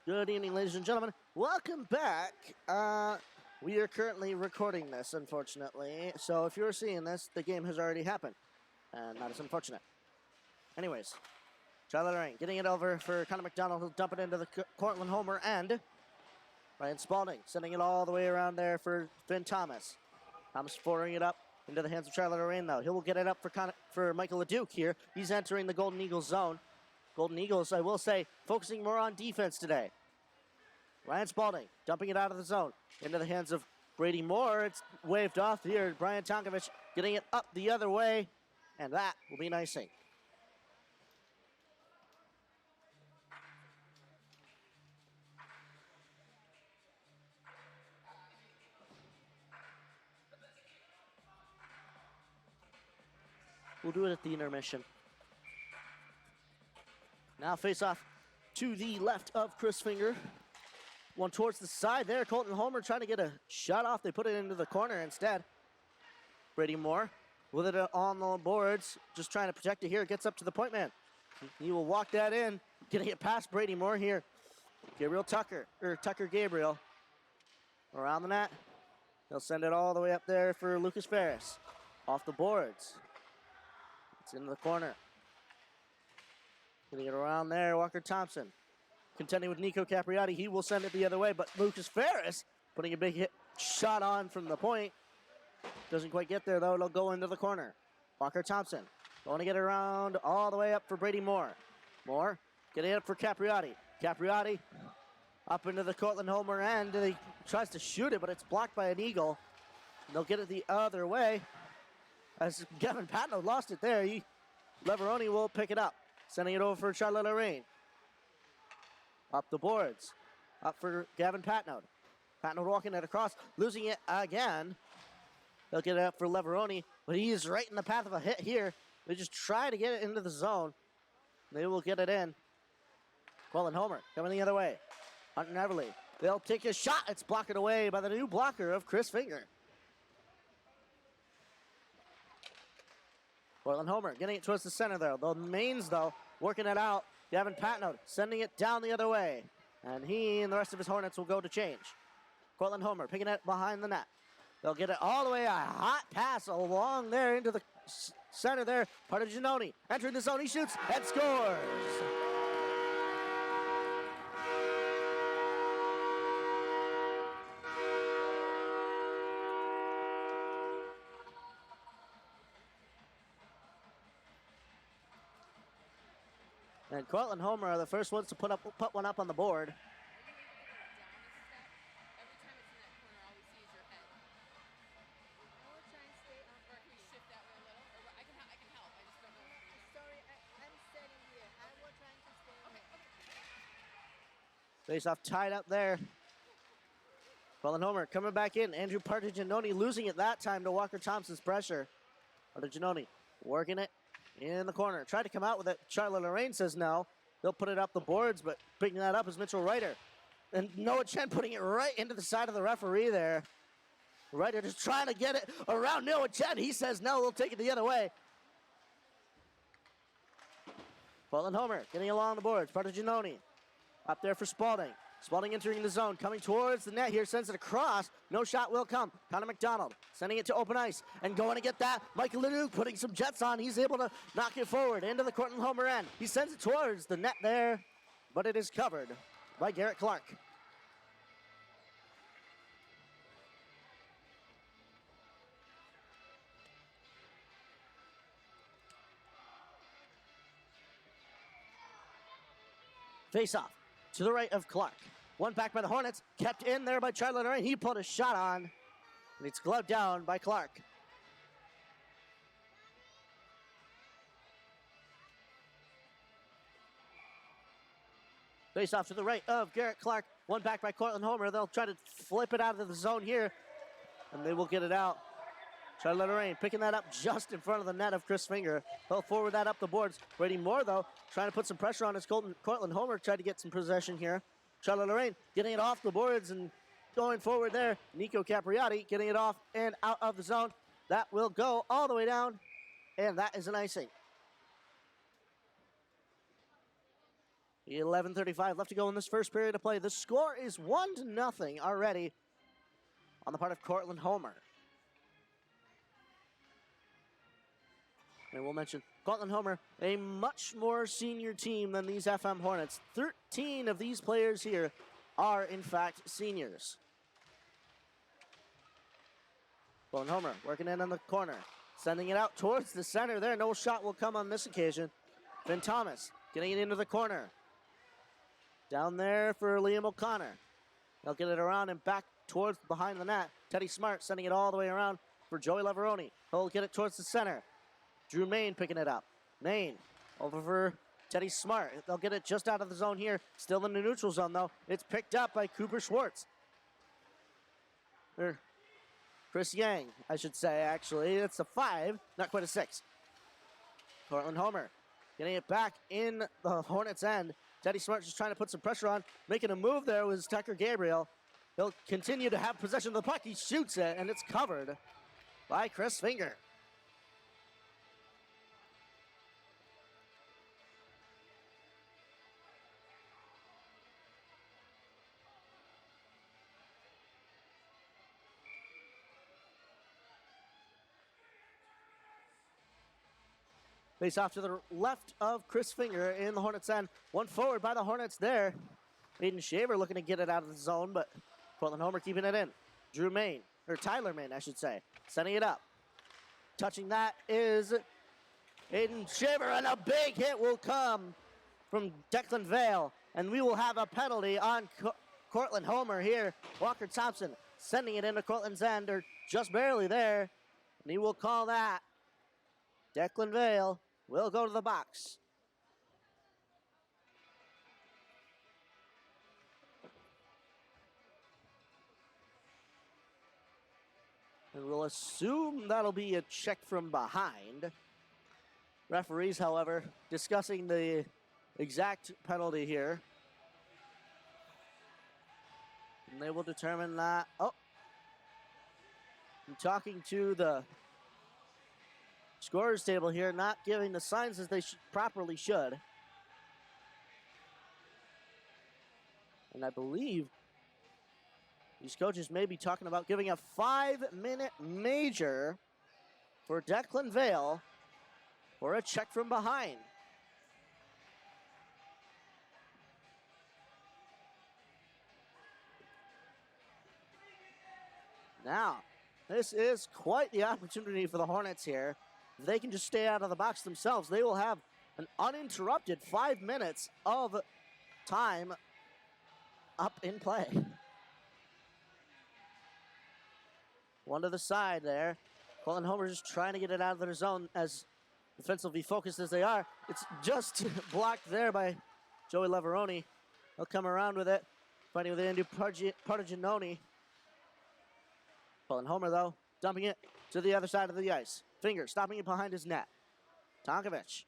Good evening, ladies and gentlemen. Welcome back. We are currently recording this, unfortunately. So if you're seeing this, the game has already happened. And that is unfortunate. Anyways, Charlotte Lorraine getting it over for Connor McDonald. He'll dump it into the Cortland-Homer end. Ryan Spalding sending it all the way around there for Finn Thomas. Thomas forwarding it up into the hands of Charlotte Lorraine, though. He will get it up for Michael LeDuc here. He's entering the Golden Eagles zone. Golden Eagles, I will say, focusing more on defense today. Ryan Spalding dumping it out of the zone into the hands of Brady Moore. It's waved off here. Brian Tonkovich getting it up the other way, and that will be an icing. We'll do it at the intermission. Now face off to the left of Chris Finger. One towards the side there. Cortland-Homer trying to get a shot off. They put it into the corner instead. Brady Moore with it on the boards. Just trying to protect it here. Gets up to the point man. He will walk that in. Getting it past Brady Moore here. Tucker Gabriel. Around the net. He'll send it all the way up there for Lucas Ferris. Off the boards. It's into the corner. Getting it around there, Walker Thompson. Contending with Nico Capriotti. He will send it the other way, but Lucas Ferris putting a big hit shot on from the point. Doesn't quite get there, though. It'll go into the corner. Walker Thompson going to get it around all the way up for Brady Moore. Moore getting it up for Capriotti. Capriotti up into the Cortland-Homer end. He tries to shoot it, but it's blocked by an Eagle. And they'll get it the other way. As Gavin Patno lost it there, Leveroni will pick it up. Sending it over for Charlotte Lorraine. Up the boards. Up for Gavin Patno. Patno walking it across, losing it again. They'll get it up for Leveroni, but he is right in the path of a hit here. They just try to get it into the zone. They will get it in. Cortland-Homer coming the other way. Hunter Everly. They'll take a shot. It's blocked away by the new blocker of Chris Finger. Cortland-Homer getting it towards the center there. The mains, though, working it out. Gavin Patno sending it down the other way. And he and the rest of his Hornets will go to change. Cortland-Homer picking it behind the net. They'll get it all the way. A hot pass along there into the center there. Partigianoni entering the zone. He shoots and scores. And Cortland-Homer are the first ones to put one up on the board. Face-off tied up there. Cortland-Homer coming back in. Andrew Partigianoni losing it that time to Walker Thompson's pressure. Partigianoni working it in the corner. Tried to come out with it. Charlotte Lorraine says no. They'll put it up the boards, but picking that up is Mitchell Ryder. And Noah Chen putting it right into the side of the referee there. Ryder just trying to get it around Noah Chen. He says no, we'll take it the other way. Cortland-Homer getting along the boards. Partigianoni up there for Spalding. Spalding entering the zone, coming towards the net here, sends it across. No shot will come. Connor McDonald sending it to open ice and going to get that. Michael LeDuc putting some jets on. He's able to knock it forward into the Cortland-Homer end. He sends it towards the net there, but it is covered by Garrett Clark. Face-off to the right of Clark. One back by the Hornets. Kept in there by Charlotte Lorraine. He put a shot on. And it's gloved down by Clark. Face off to the right of Garrett Clark. One back by Cortland-Homer. They'll try to flip it out of the zone here. And they will get it out. Charlotte Lorraine picking that up just in front of the net of Chris Finger. They'll forward that up the boards. Brady Moore, though, trying to put some pressure on his Cortland-Homer. Tried to get some possession here. Charlotte Lorraine getting it off the boards and going forward there. Nico Capriotti getting it off and out of the zone. That will go all the way down, and that is an icing. 11:35 left to go in this first period of play. The score is 1-0 already on the part of Cortland-Homer. And we'll mention Cortland-Homer, a much more senior team than these FM Hornets. 13 of these players here are, in fact, seniors. Cortland-Homer working in on the corner, sending it out towards the center there. No shot will come on this occasion. Finn Thomas getting it into the corner. Down there for Liam O'Connor. They'll get it around and back towards behind the net. Teddy Smart sending it all the way around for Joey Leveroni. He'll get it towards the center. Drew Main picking it up. Main over for Teddy Smart. They'll get it just out of the zone here. Still in the neutral zone, though. It's picked up by Cooper Schwartz. Or Chris Yang, I should say, actually. It's a 5, not quite a 6. Cortland-Homer getting it back in the Hornets' end. Teddy Smart just trying to put some pressure on. Making a move there was Tucker Gabriel. He'll continue to have possession of the puck. He shoots it, and it's covered by Chris Finger. Face off to the left of Chris Finger in the Hornets' end. One forward by the Hornets there. Aiden Shaver looking to get it out of the zone, but Cortland-Homer keeping it in. Drew Main, or Tyler Main, I should say, sending it up. Touching that is Aiden Shaver, and a big hit will come from Declan Vale, and we will have a penalty on Cortland-Homer here. Walker Thompson sending it into Cortland's end, or just barely there, and he will call that. Declan Vale will go to the box. And we'll assume that'll be a check from behind. Referees, however, discussing the exact penalty here. And they will determine that. Oh, I'm talking to the scorers table here, not giving the signs as they properly should. And I believe these coaches may be talking about giving a 5-minute major for Declan Vale for a check from behind. Now, this is quite the opportunity for the Hornets here. If they can just stay out of the box themselves, they will have an uninterrupted 5 minutes of time up in play. One to the side there. Cortland-Homer just trying to get it out of their zone as defensively focused as they are. It's just blocked there by Joey Leveroni. He'll come around with it, fighting with Andy Partaginoni. Cortland-Homer, though, dumping it to the other side of the ice. Finger stopping it behind his net. Tonkovich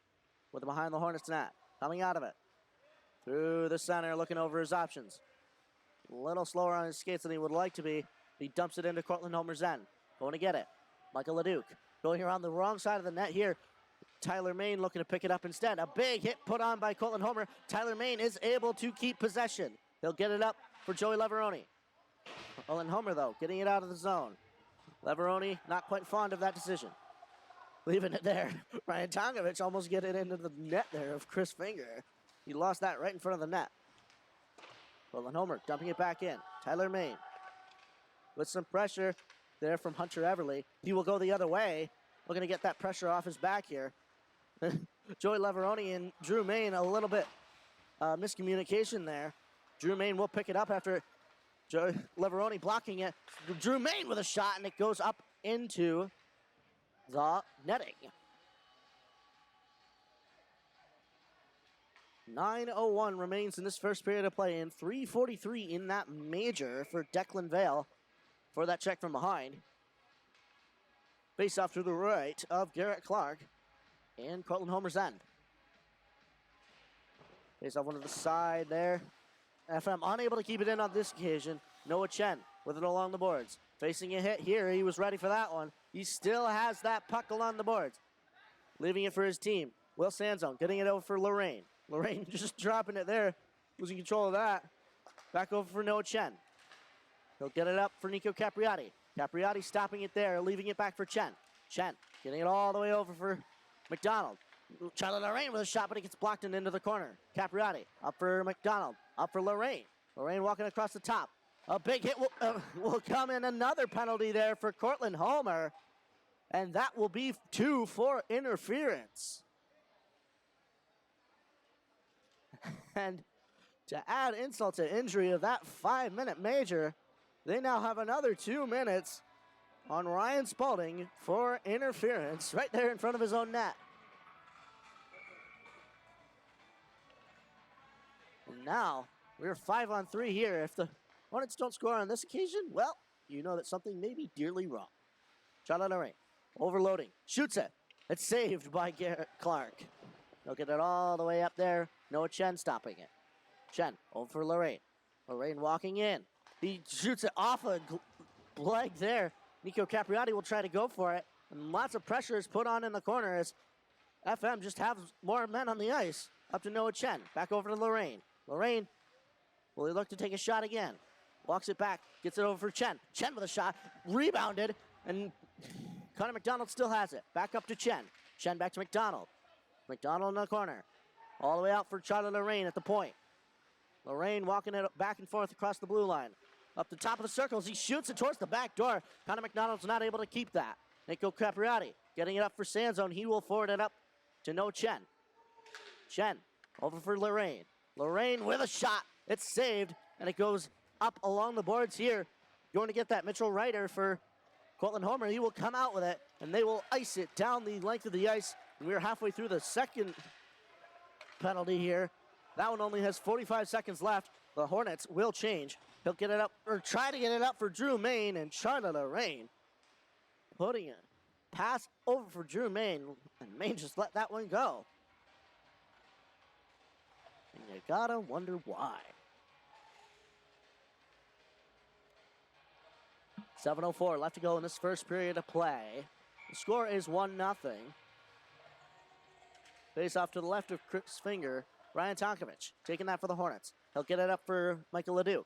with it behind the Hornets' net. Coming out of it. Through the center, looking over his options. A little slower on his skates than he would like to be. He dumps it into Cortland-Homer's end. Going to get it. Michael Leduc going around the wrong side of the net here. Tyler Main looking to pick it up instead. A big hit put on by Cortland-Homer. Tyler Main is able to keep possession. He'll get it up for Joey Leveroni. Cortland-Homer, though, getting it out of the zone. Leveroni not quite fond of that decision. Leaving it there. Ryan Tonkovich almost get it into the net there of Chris Finger. He lost that right in front of the net. Cortland-Homer dumping it back in. Tyler Main with some pressure there from Hunter Everly. He will go the other way. Looking to get that pressure off his back here. Joey Leveroni and Drew Main, a little bit miscommunication there. Drew Main will pick it up after Joey Leveroni blocking it. Drew Main with a shot, and it goes up into the netting. 9:01 remains in this first period of play, and 3:43 in that major for Declan Vale for that check from behind. Face off to the right of Garrett Clark and Cortland-Homer's end. Face off one to the side there. FM unable to keep it in on this occasion. Noah Chen with it along the boards. Facing a hit here. He was ready for that one. He still has that puck along the boards. Leaving it for his team. Will Sanzone getting it over for Lorraine. Lorraine just dropping it there, losing control of that. Back over for Noah Chen. He'll get it up for Nico Capriati. Capriati stopping it there, leaving it back for Chen. Chen getting it all the way over for McDonald. Charlie Lorraine with a shot, but it gets blocked and into the corner. Capriati up for McDonald, up for Lorraine. Lorraine walking across the top. A big hit will come in. Another penalty there for Cortland-Homer. And that will be 2 for interference. And to add insult to injury of that 5-minute major, they now have another 2 minutes on Ryan Spalding for interference right there in front of his own net. And now we're 5-on-3 here. If the Hornets don't score on this occasion, well, you know that something may be dearly wrong. Charlotte Lorraine, overloading, shoots it. It's saved by Garrett Clark. They'll get it all the way up there. Noah Chen stopping it. Chen over for Lorraine. Lorraine walking in. He shoots it off a leg there. Nico Capriati will try to go for it. And lots of pressure is put on in the corner as FM just has more men on the ice. Up to Noah Chen. Back over to Lorraine. Lorraine will look to take a shot again. Walks it back. Gets it over for Chen. Chen with a shot. Rebounded. And Connor McDonald still has it. Back up to Chen. Chen back to McDonald. McDonald in the corner. All the way out for Charlie Lorraine at the point. Lorraine walking it back and forth across the blue line. Up the top of the circles. He shoots it towards the back door. Connor McDonald's not able to keep that. Nico Capriati getting it up for Sandzone. He will forward it up to No Chen. Chen over for Lorraine. Lorraine with a shot. It's saved, and it goes up along the boards here. Going to get that Mitchell Ryder for Cortland-Homer. He will come out with it, and they will ice it down the length of the ice. And we're halfway through the second penalty here. That one only has 45 seconds left. The Hornets will change. He'll get it up, or try to get it up for Drew Main, and Charlotte Lorraine putting a pass over for Drew Main, and Main just let that one go. And you gotta wonder why. 7:04 left to go in this first period of play. The score is 1-0. Face off to the left of Chris Finger. Ryan Tonkovich taking that for the Hornets. He'll get it up for Michael LeDuc.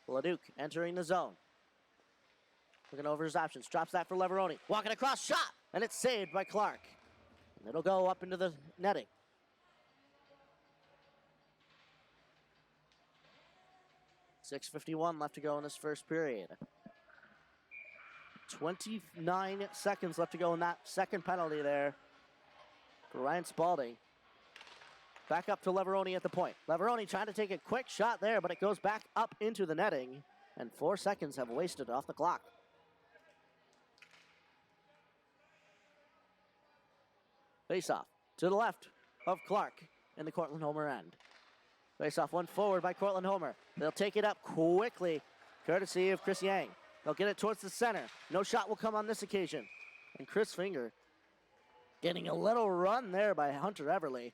LeDuc entering the zone. Looking over his options. Drops that for Leveroni. Walking across, shot! And it's saved by Clark. And it'll go up into the netting. .6:51 left to go in this first period. 29 seconds left to go in that second penalty there for Ryan Spalding. Back up to Leveroni at the point. Leveroni trying to take a quick shot there, but it goes back up into the netting, and 4 seconds have wasted off the clock. Face-off to the left of Clark in the Cortland-Homer end. Face-off one forward by Cortland-Homer. They'll take it up quickly, courtesy of Chris Yang. They'll get it towards the center. No shot will come on this occasion. And Chris Finger getting a little run there by Hunter Everly.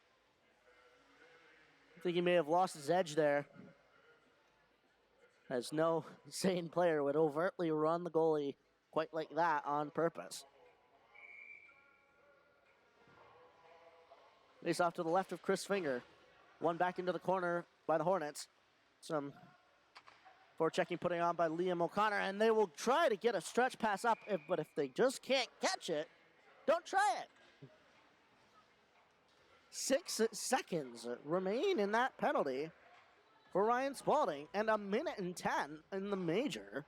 I think he may have lost his edge there, as no sane player would overtly run the goalie quite like that on purpose. Face off to the left of Chris Finger. One back into the corner by the Hornets. Some forechecking putting on by Liam O'Connor, and they will try to get a stretch pass up, but if they just can't catch it, don't try it. 6 seconds remain in that penalty for Ryan Spalding, and 1:10 in the major.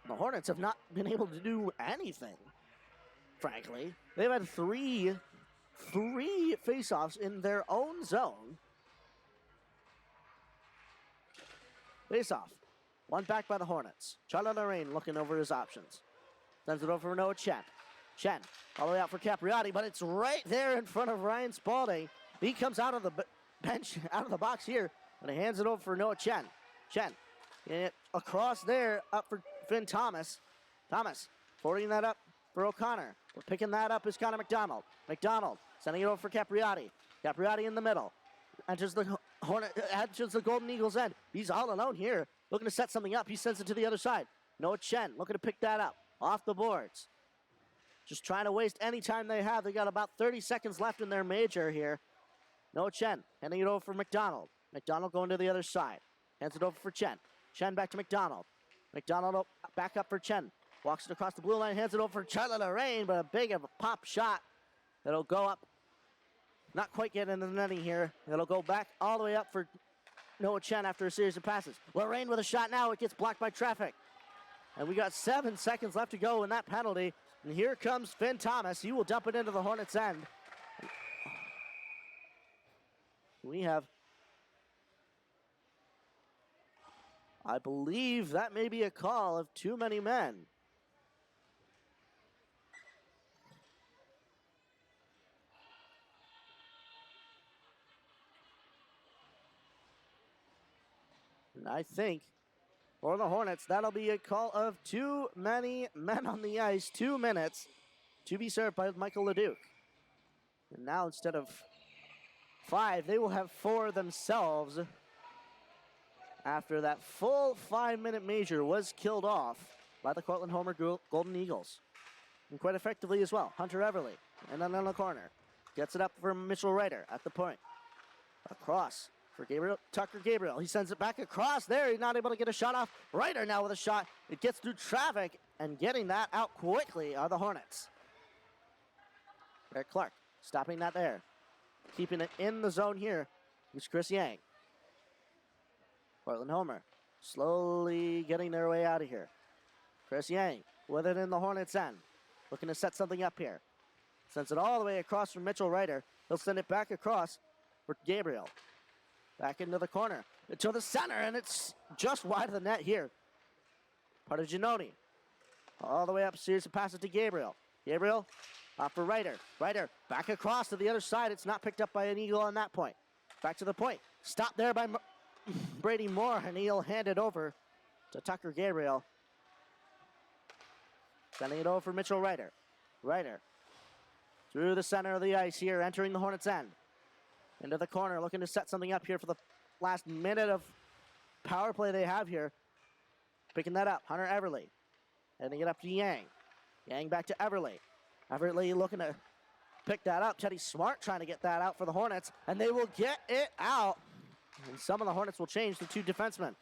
The Hornets have not been able to do anything, frankly. They've had three face-offs in their own zone. Face-off. One back by the Hornets. Charlie Lorraine looking over his options. Sends it over for Noah Chen. Chen all the way out for Capriati, but it's right there in front of Ryan Spalding. He comes out of the bench, out of the box here, and he hands it over for Noah Chen. Chen, across there, up for Finn Thomas. Thomas forwarding that up for O'Connor. We're picking that up is Connor McDonald. McDonald sending it over for Capriati. Capriati in the middle. Enters the Golden Eagles end. He's all alone here, looking to set something up. He sends it to the other side. Noah Chen looking to pick that up off the boards. Just trying to waste any time they have. They got about 30 seconds left in their major here. Noah Chen handing it over for McDonald. McDonald going to the other side. Hands it over for Chen. Chen back to McDonald. McDonald back up for Chen. Walks it across the blue line, hands it over for Charlotte Lorraine, but a big of a pop shot that'll go up. Not quite getting in the netting here. It'll go back all the way up for Noah Chen after a series of passes. Lorraine with a shot now. It gets blocked by traffic. And we got 7 seconds left to go in that penalty. And here comes Finn Thomas. He will dump it into the Hornets' end. We have, I believe that may be a call of too many men. And I think for the Hornets, that'll be a call of too many men on the ice. 2 minutes to be served by Michael Leduc. And now instead of 5, they will have 4 themselves after that full 5-minute major was killed off by the Cortland-Homer Golden Eagles. And quite effectively as well. Hunter Everly, and then on the corner. Gets it up for Mitchell Ryder at the point. Across for Tucker Gabriel. He sends it back across there. He's not able to get a shot off. Ryder now with a shot. It gets through traffic, and getting that out quickly are the Hornets. Eric Clark stopping that there. Keeping it in the zone here is Chris Yang. Cortland-Homer slowly getting their way out of here. Chris Yang with it in the Hornets' end. Looking to set something up here. Sends it all the way across from Mitchell Ryder. He'll send it back across for Gabriel. Back into the corner, to the center, and it's just wide of the net here. Part of Giannoni. All the way up, series of passes to Gabriel. Gabriel, off for Ryder. Ryder, back across to the other side. It's not picked up by an Eagle on that point. Back to the point. Stopped there by Brady Moore, and he'll hand it over to Tucker Gabriel. Sending it over for Mitchell Ryder. Ryder, through the center of the ice here, entering the Hornets' end. Into the corner, looking to set something up here for the last minute of power play they have here. Picking that up, Hunter Everly. Handing it up to Yang. Yang back to Everly. Everly looking to pick that up. Teddy Smart trying to get that out for the Hornets, and they will get it out. And some of the Hornets will change the 2 defensemen.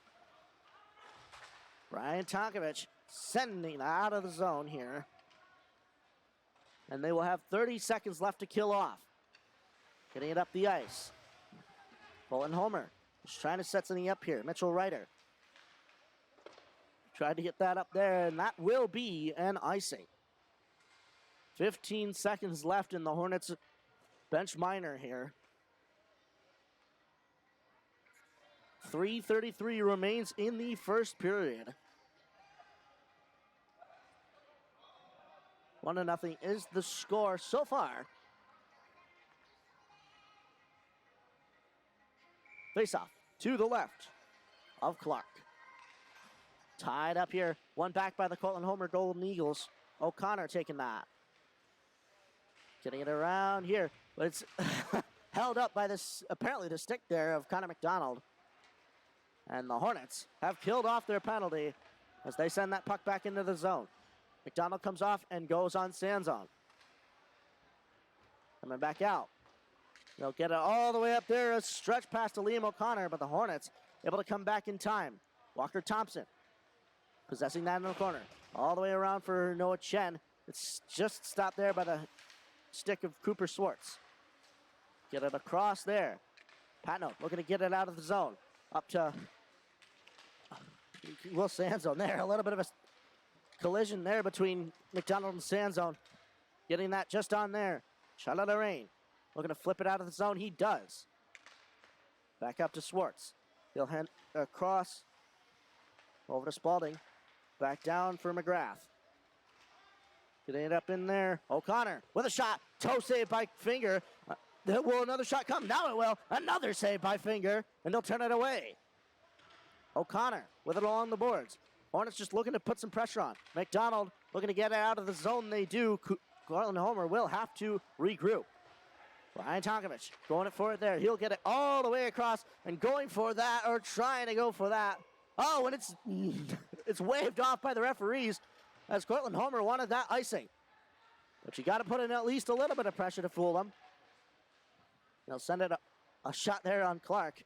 Brian Tonkovich sending out of the zone here. And they will have 30 seconds left to kill off. Getting it up the ice. Cortland-Homer just trying to set something up here. Mitchell Ryder tried to get that up there, and that will be an icing. 15 seconds left in the Hornets bench minor here. 3:33 remains in the first period. 1-0 is the score so far. Face-off to the left of Clark. Tied up here. One back by the Cortland-Homer Golden Eagles. O'Connor taking that. Getting it around here. But it's held up by this, apparently the stick there of Connor McDonald. And the Hornets have killed off their penalty as they send that puck back into the zone. McDonald comes off and goes on sand zone. Coming back out. They'll get it all the way up there, a stretch past to Liam O'Connor, but the Hornets able to come back in time. Walker Thompson possessing that in the corner. All the way around for Noah Chen. It's just stopped there by the stick of Cooper Swartz. Get it across there. Patno looking to get it out of the zone. Up to Will Sandzone there. A little bit of a collision there between McDonald and Sandzone. Getting that just on there. Charlotte Lorraine looking to flip it out of the zone. He does. Back up to Swartz. He'll hand across over to Spalding. Back down for McGrath. Getting it up in there. O'Connor with a shot. Toe save by Finger. Will another shot come? Now it will. Another save by Finger. And they'll turn it away. O'Connor with it along the boards. Hornets just looking to put some pressure on. McDonald looking to get it out of the zone. They do. Cortland-Homer will have to regroup. Ryan Tonkovich going for it there. He'll get it all the way across and going for that, or trying to go for that. Oh, and it's waved off by the referees as Cortland-Homer wanted that icing. But you got to put in at least a little bit of pressure to fool them. They'll send it a shot there on Clark.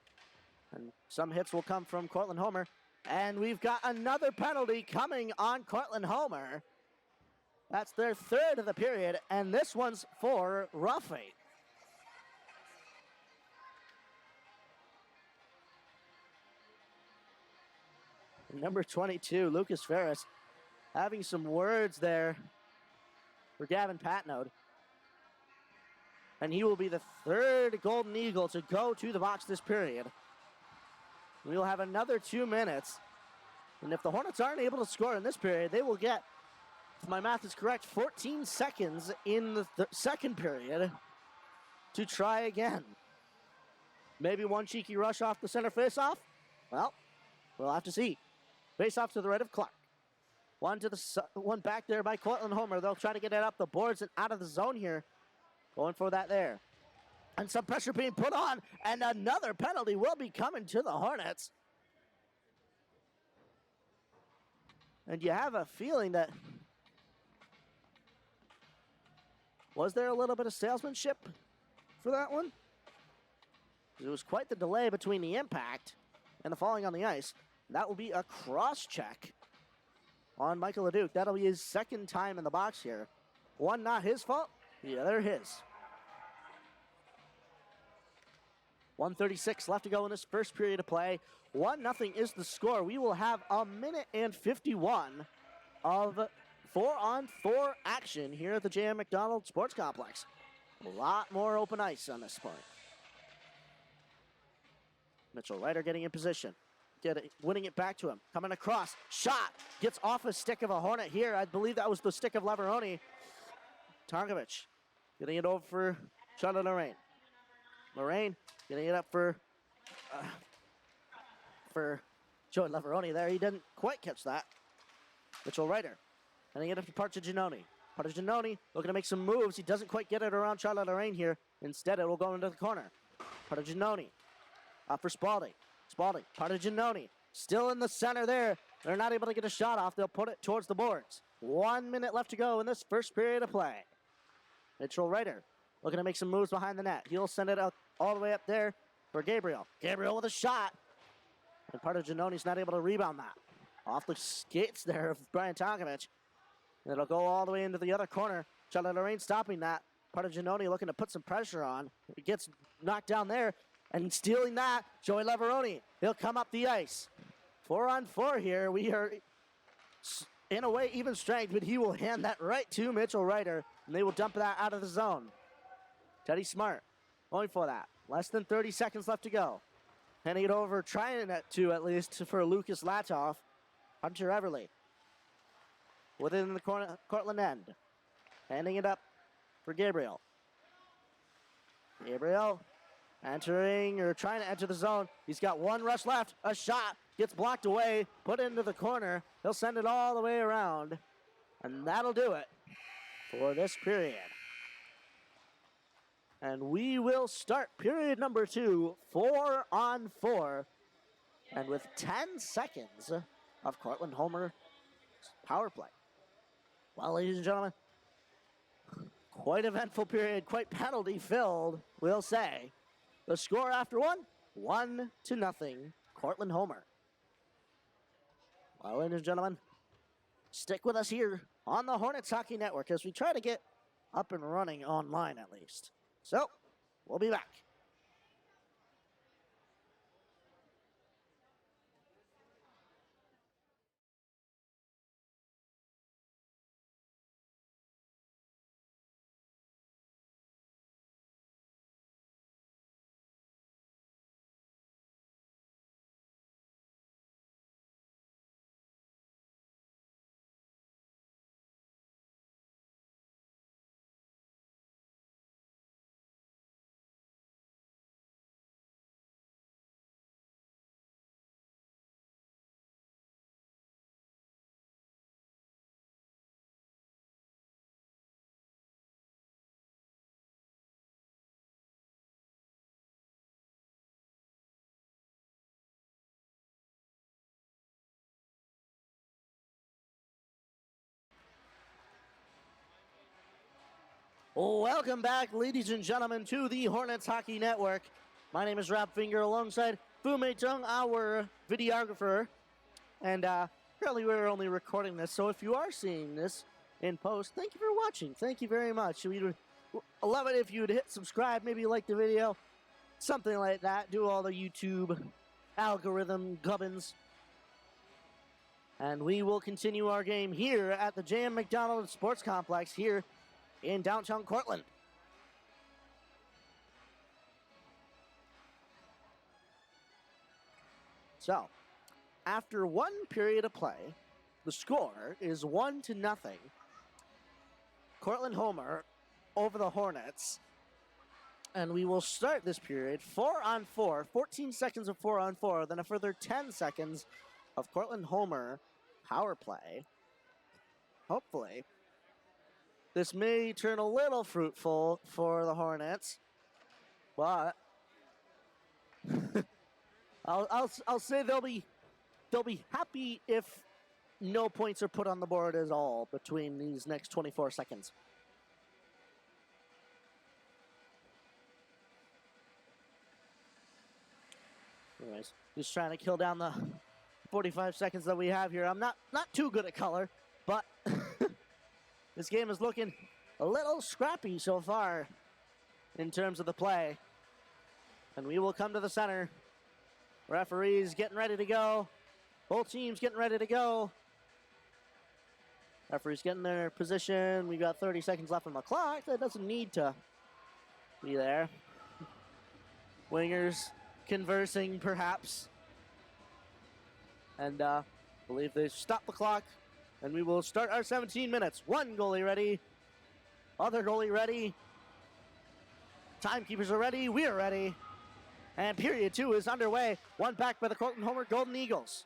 And some hits will come from Cortland-Homer. And we've got another penalty coming on Cortland-Homer. That's their third of the period, and this one's for roughing. Number 22, Lucas Ferris, having some words there for Gavin Patnode. And he will be the third Golden Eagle to go to the box this period. We'll have another 2 minutes. And if the Hornets aren't able to score in this period, they will get, if my math is correct, 14 seconds in the second period to try again. Maybe one cheeky rush off the center faceoff? Well, we'll have to see. Face-off to the right of Clark. One back there by Cortland-Homer. They'll try to get it up the boards and out of the zone here. Going for that there. And some pressure being put on, and another penalty will be coming to the Hornets. And you have a feeling that, was there a little bit of salesmanship for that one? It was quite the delay between the impact and the falling on the ice. That will be a cross-check on Michael LeDuc. That'll be his second time in the box here. One not his fault, the other his. 1:36 left to go in this first period of play. 1-0 is the score. We will have a minute and 51 of 4-on-4 action here at the J.M. McDonald Sports Complex. A lot more open ice on this point. Mitchell Ryder getting in position. Winning it back to him. Coming across. Shot. Gets off a stick of a Hornet here. I believe that was the stick of Leveroni. Targovich getting it over for Charlotte Lorraine. Lorraine getting it up for Joey Leveroni there. He didn't quite catch that. Mitchell Ryder getting it up to Partigianoni. Partigianoni looking to make some moves. He doesn't quite get it around Charlotte Lorraine here. Instead, it will go into the corner. Partigianoni up for Spalding. Spalding, Partigianoni, still in the center there. They're not able to get a shot off. They'll put it towards the boards. 1 minute left to go in this first period of play. Mitchell Ryder looking to make some moves behind the net. He'll send it out all the way up there for Gabriel. Gabriel with a shot. And Partigianoni's not able to rebound that. Off the skates there of Brian Tonkovich. It'll go all the way into the other corner. Charlotte Lorraine stopping that. Partigianoni looking to put some pressure on. It gets knocked down there. And stealing that, Joey Leveroni. He'll come up the ice. 4-on-4 here. We are, in a way, even strength, but he will hand that right to Mitchell Ryder, and they will dump that out of the zone. Teddy Smart going for that. Less than 30 seconds left to go. Handing it over, trying it to at least, for Lucas Latoff. Hunter Everly. Within the corner, Cortland end. Handing it up for Gabriel. Gabriel. Entering, or trying to enter the zone. He's got one rush left. A shot gets blocked away, put into the corner. He'll send it all the way around. And that'll do it for this period. And we will start period number 2, 4-on-4. And with 10 seconds of Cortland-Homer power play. Well, ladies and gentlemen, quite eventful period, quite penalty-filled, we'll say. The score after 1-0, Cortland-Homer. Well, ladies and gentlemen, stick with us here on the Hornets Hockey Network as we try to get up and running online at least. So, we'll be back. Welcome back, ladies and gentlemen, to the Hornets Hockey Network. My name is Rob Finger alongside Fu-Mei Tung, our videographer. And apparently we're only recording this, so if you are seeing this in post, thank you for watching. Thank you very much. We would love it if you would hit subscribe, maybe like the video, something like that. Do all the YouTube algorithm gubbins. And we will continue our game here at the J.M. McDonald Sports Complex here in downtown Cortland. So, after one period of play, the score is 1-0. Cortland-Homer over the Hornets. And we will start this period 4-on-4, 14 seconds of 4-on-4, then a further 10 seconds of Cortland-Homer power play. Hopefully, this may turn a little fruitful for the Hornets, but I'll say they'll be happy if no points are put on the board at all between these next 24 seconds. Anyways, just trying to kill down the 45 seconds that we have here. I'm not too good at color, but this game is looking a little scrappy so far in terms of the play. And we will come to the center. Referees getting ready to go. Both teams getting ready to go. Referees getting their position. We got 30 seconds left on the clock. That doesn't need to be there. Wingers conversing, perhaps. And I believe they stop the clock. And we will start our 17 minutes. One goalie ready. Other goalie ready. Timekeepers are ready. We are ready. And period 2 is underway. One back by the Cortland-Homer Golden Eagles.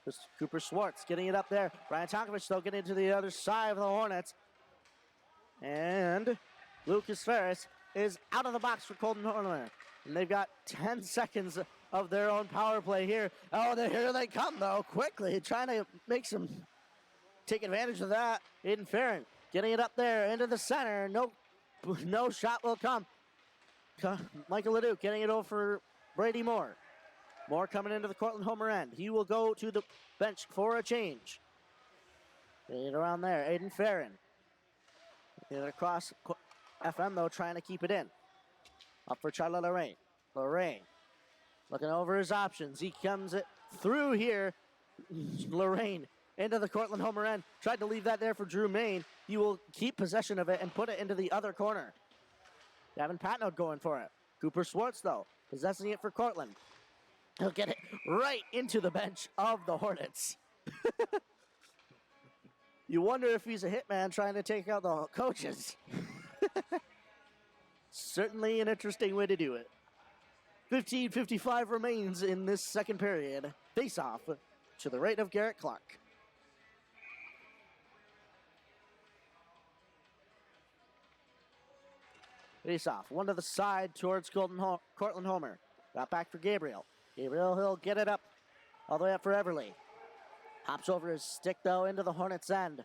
This Cooper Schwartz getting it up there. Brian Tonkovich though getting to the other side of the Hornets. And Lucas Ferris is out of the box for Cortland-Homer. And they've got 10 seconds of their own power play here. Oh, here they come though, quickly. Trying to take advantage of that. Aiden Farron getting it up there into the center. No shot will come. Michael Leduc getting it over for Brady Moore. Moore coming into the Cortland-Homer end. He will go to the bench for a change. Getting it around there. Aiden Farron. Getting it across FM, though, trying to keep it in. Up for Charlie Lorraine. Lorraine looking over his options. He comes it through here. Lorraine into the Cortland-Homer end. Tried to leave that there for Drew Main. He will keep possession of it and put it into the other corner. Gavin Patnode going for it. Cooper Schwartz, though, possessing it for Cortland. He'll get it right into the bench of the Hornets. You wonder if he's a hitman trying to take out the coaches. Certainly an interesting way to do it. 15:55 remains in this second period. Face-off to the right of Garrett Clark. Face-off, one to the side towards Cortland-Homer. Got back for Gabriel. Gabriel, he'll get it up all the way up for Everly. Hops over his stick, though, into the Hornets' end.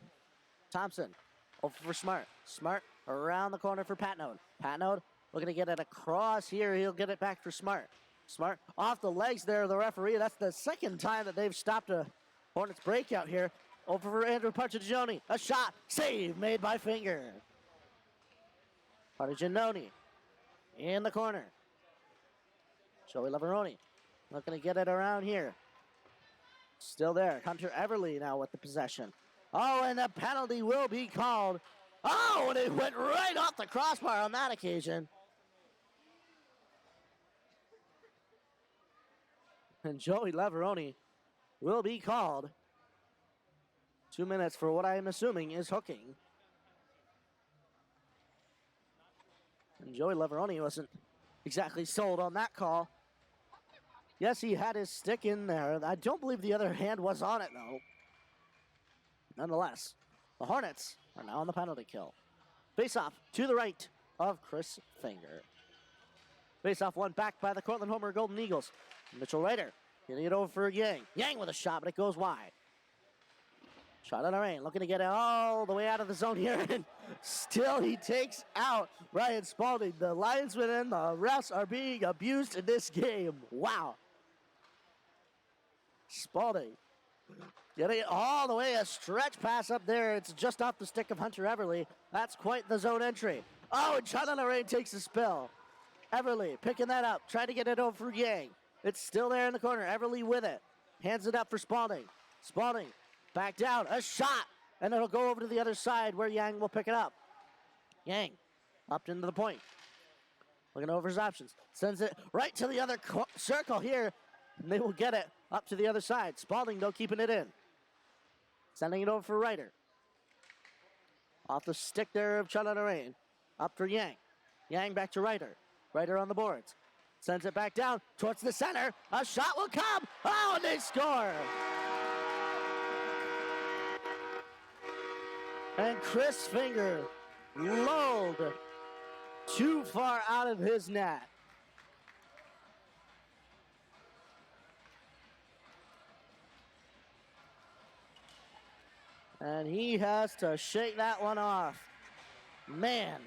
Thompson over for Smart. Smart around the corner for Patnode. Patnode looking to get it across here. He'll get it back for Smart. Smart off the legs there of the referee. That's the second time that they've stopped a Hornets breakout here. Over for Andrew Parcigione. A shot. Save made by Finger. Parcigione in the corner. Joey Lavaroni looking to get it around here. Still there. Hunter Everly now with the possession. Oh, and a penalty will be called. Oh, and it went right off the crossbar on that occasion. And Joey Lavaroni will be called. 2 minutes for what I am assuming is hooking. And Joey Lavaroni wasn't exactly sold on that call. Yes, he had his stick in there. I don't believe the other hand was on it, though. Nonetheless, the Hornets are now on the penalty kill. Face-off to the right of Chris Finger. Face-off one back by the Cortland-Homer Golden Eagles. Mitchell Ryder getting it over for Yang. Yang with a shot, but it goes wide. Shot on the rain, looking to get it all the way out of the zone here, and still he takes out Ryan Spalding. The linesmen and the refs are being abused in this game. Wow. Spalding getting it all the way, a stretch pass up there. It's just off the stick of Hunter Everly. That's quite the zone entry. Oh, and shot on the rain takes a spill. Everly picking that up, trying to get it over for Yang. It's still there in the corner. Everly with it. Hands it up for Spalding. Spalding back down, a shot, and it'll go over to the other side where Yang will pick it up. Yang up into the point. Looking over his options. Sends it right to the other circle here, and they will get it up to the other side. Spalding, though, keeping it in. Sending it over for Ryder. Off the stick there of Chalanarain. Up for Yang. Yang back to Ryder. Ryder on the boards. Sends it back down towards the center. A shot will come. Oh, and they score. And Chris Finger lulled too far out of his net. And he has to shake that one off. Man,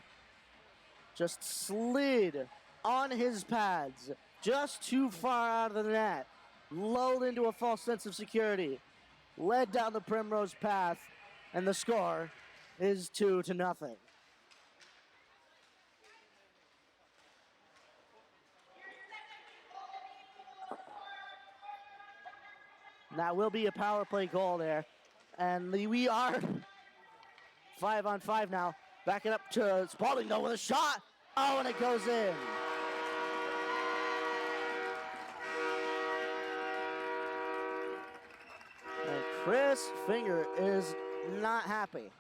just slid on his pads, just too far out of the net. Lulled into a false sense of security. Led down the primrose path, and the score is 2-0. That will be a power play goal there. And we are 5-on-5 now. Back it up to Spalding, though, with a shot. Oh, and it goes in. And Chris Finger is not happy.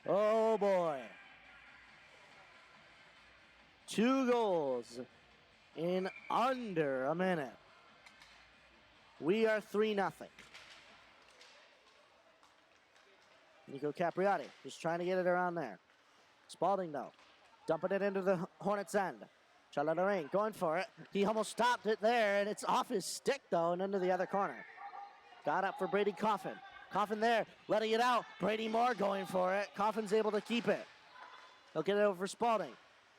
Oh, boy. 2 goals in under a minute. We are 3-0. Nico Capriotti just trying to get it around there. Spalding, though, dumping it into the Hornets' end. Chalanarain going for it. He almost stopped it there, and it's off his stick, though, and into the other corner. Got up for Brady Coffin. Coffin there, letting it out. Brady Moore going for it. Coffin's able to keep it. He'll get it over for Spalding.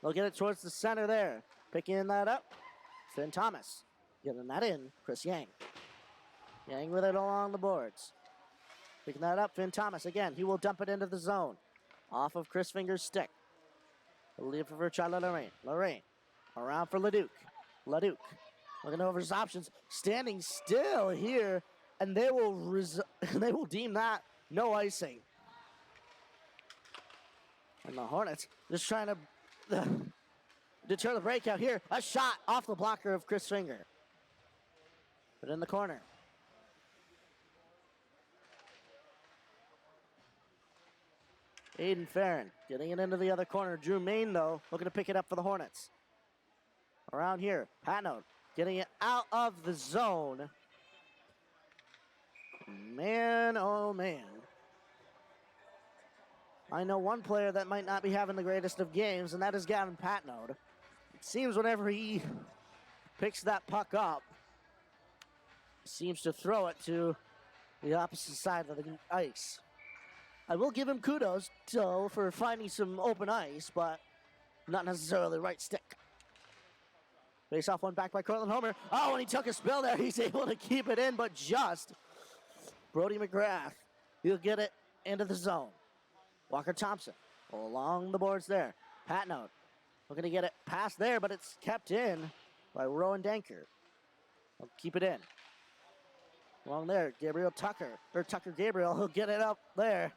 They'll get it towards the center there. Picking that up. Finn Thomas. Getting that in. Chris Yang. Yang with it along the boards. Picking that up. Finn Thomas again. He will dump it into the zone. Off of Chris Finger's stick. He'll leave for Charlotte Lorraine. Lorraine. Around for Leduc. Leduc. Looking over his options. Standing still here. And they will deem that no icing. And the Hornets just trying to deter the breakout here. A shot off the blocker of Chris Finger. But in the corner. Aiden Farron getting it into the other corner. Drew Main, though, looking to pick it up for the Hornets. Around here, Patnode getting it out of the zone. Man, oh man. I know one player that might not be having the greatest of games, and that is Gavin Patnode. It seems whenever he picks that puck up, he seems to throw it to the opposite side of the ice. I will give him kudos, though, for finding some open ice, but not necessarily the right stick. Face off one back by Cortland-Homer. Oh, and he took a spill there. He's able to keep it in, but just. Brody McGrath, he'll get it into the zone. Walker Thompson along the boards there. Patnode looking to get it past there, but it's kept in by Rowan Danker. He'll keep it in. Along there, Tucker Gabriel, he'll get it up there.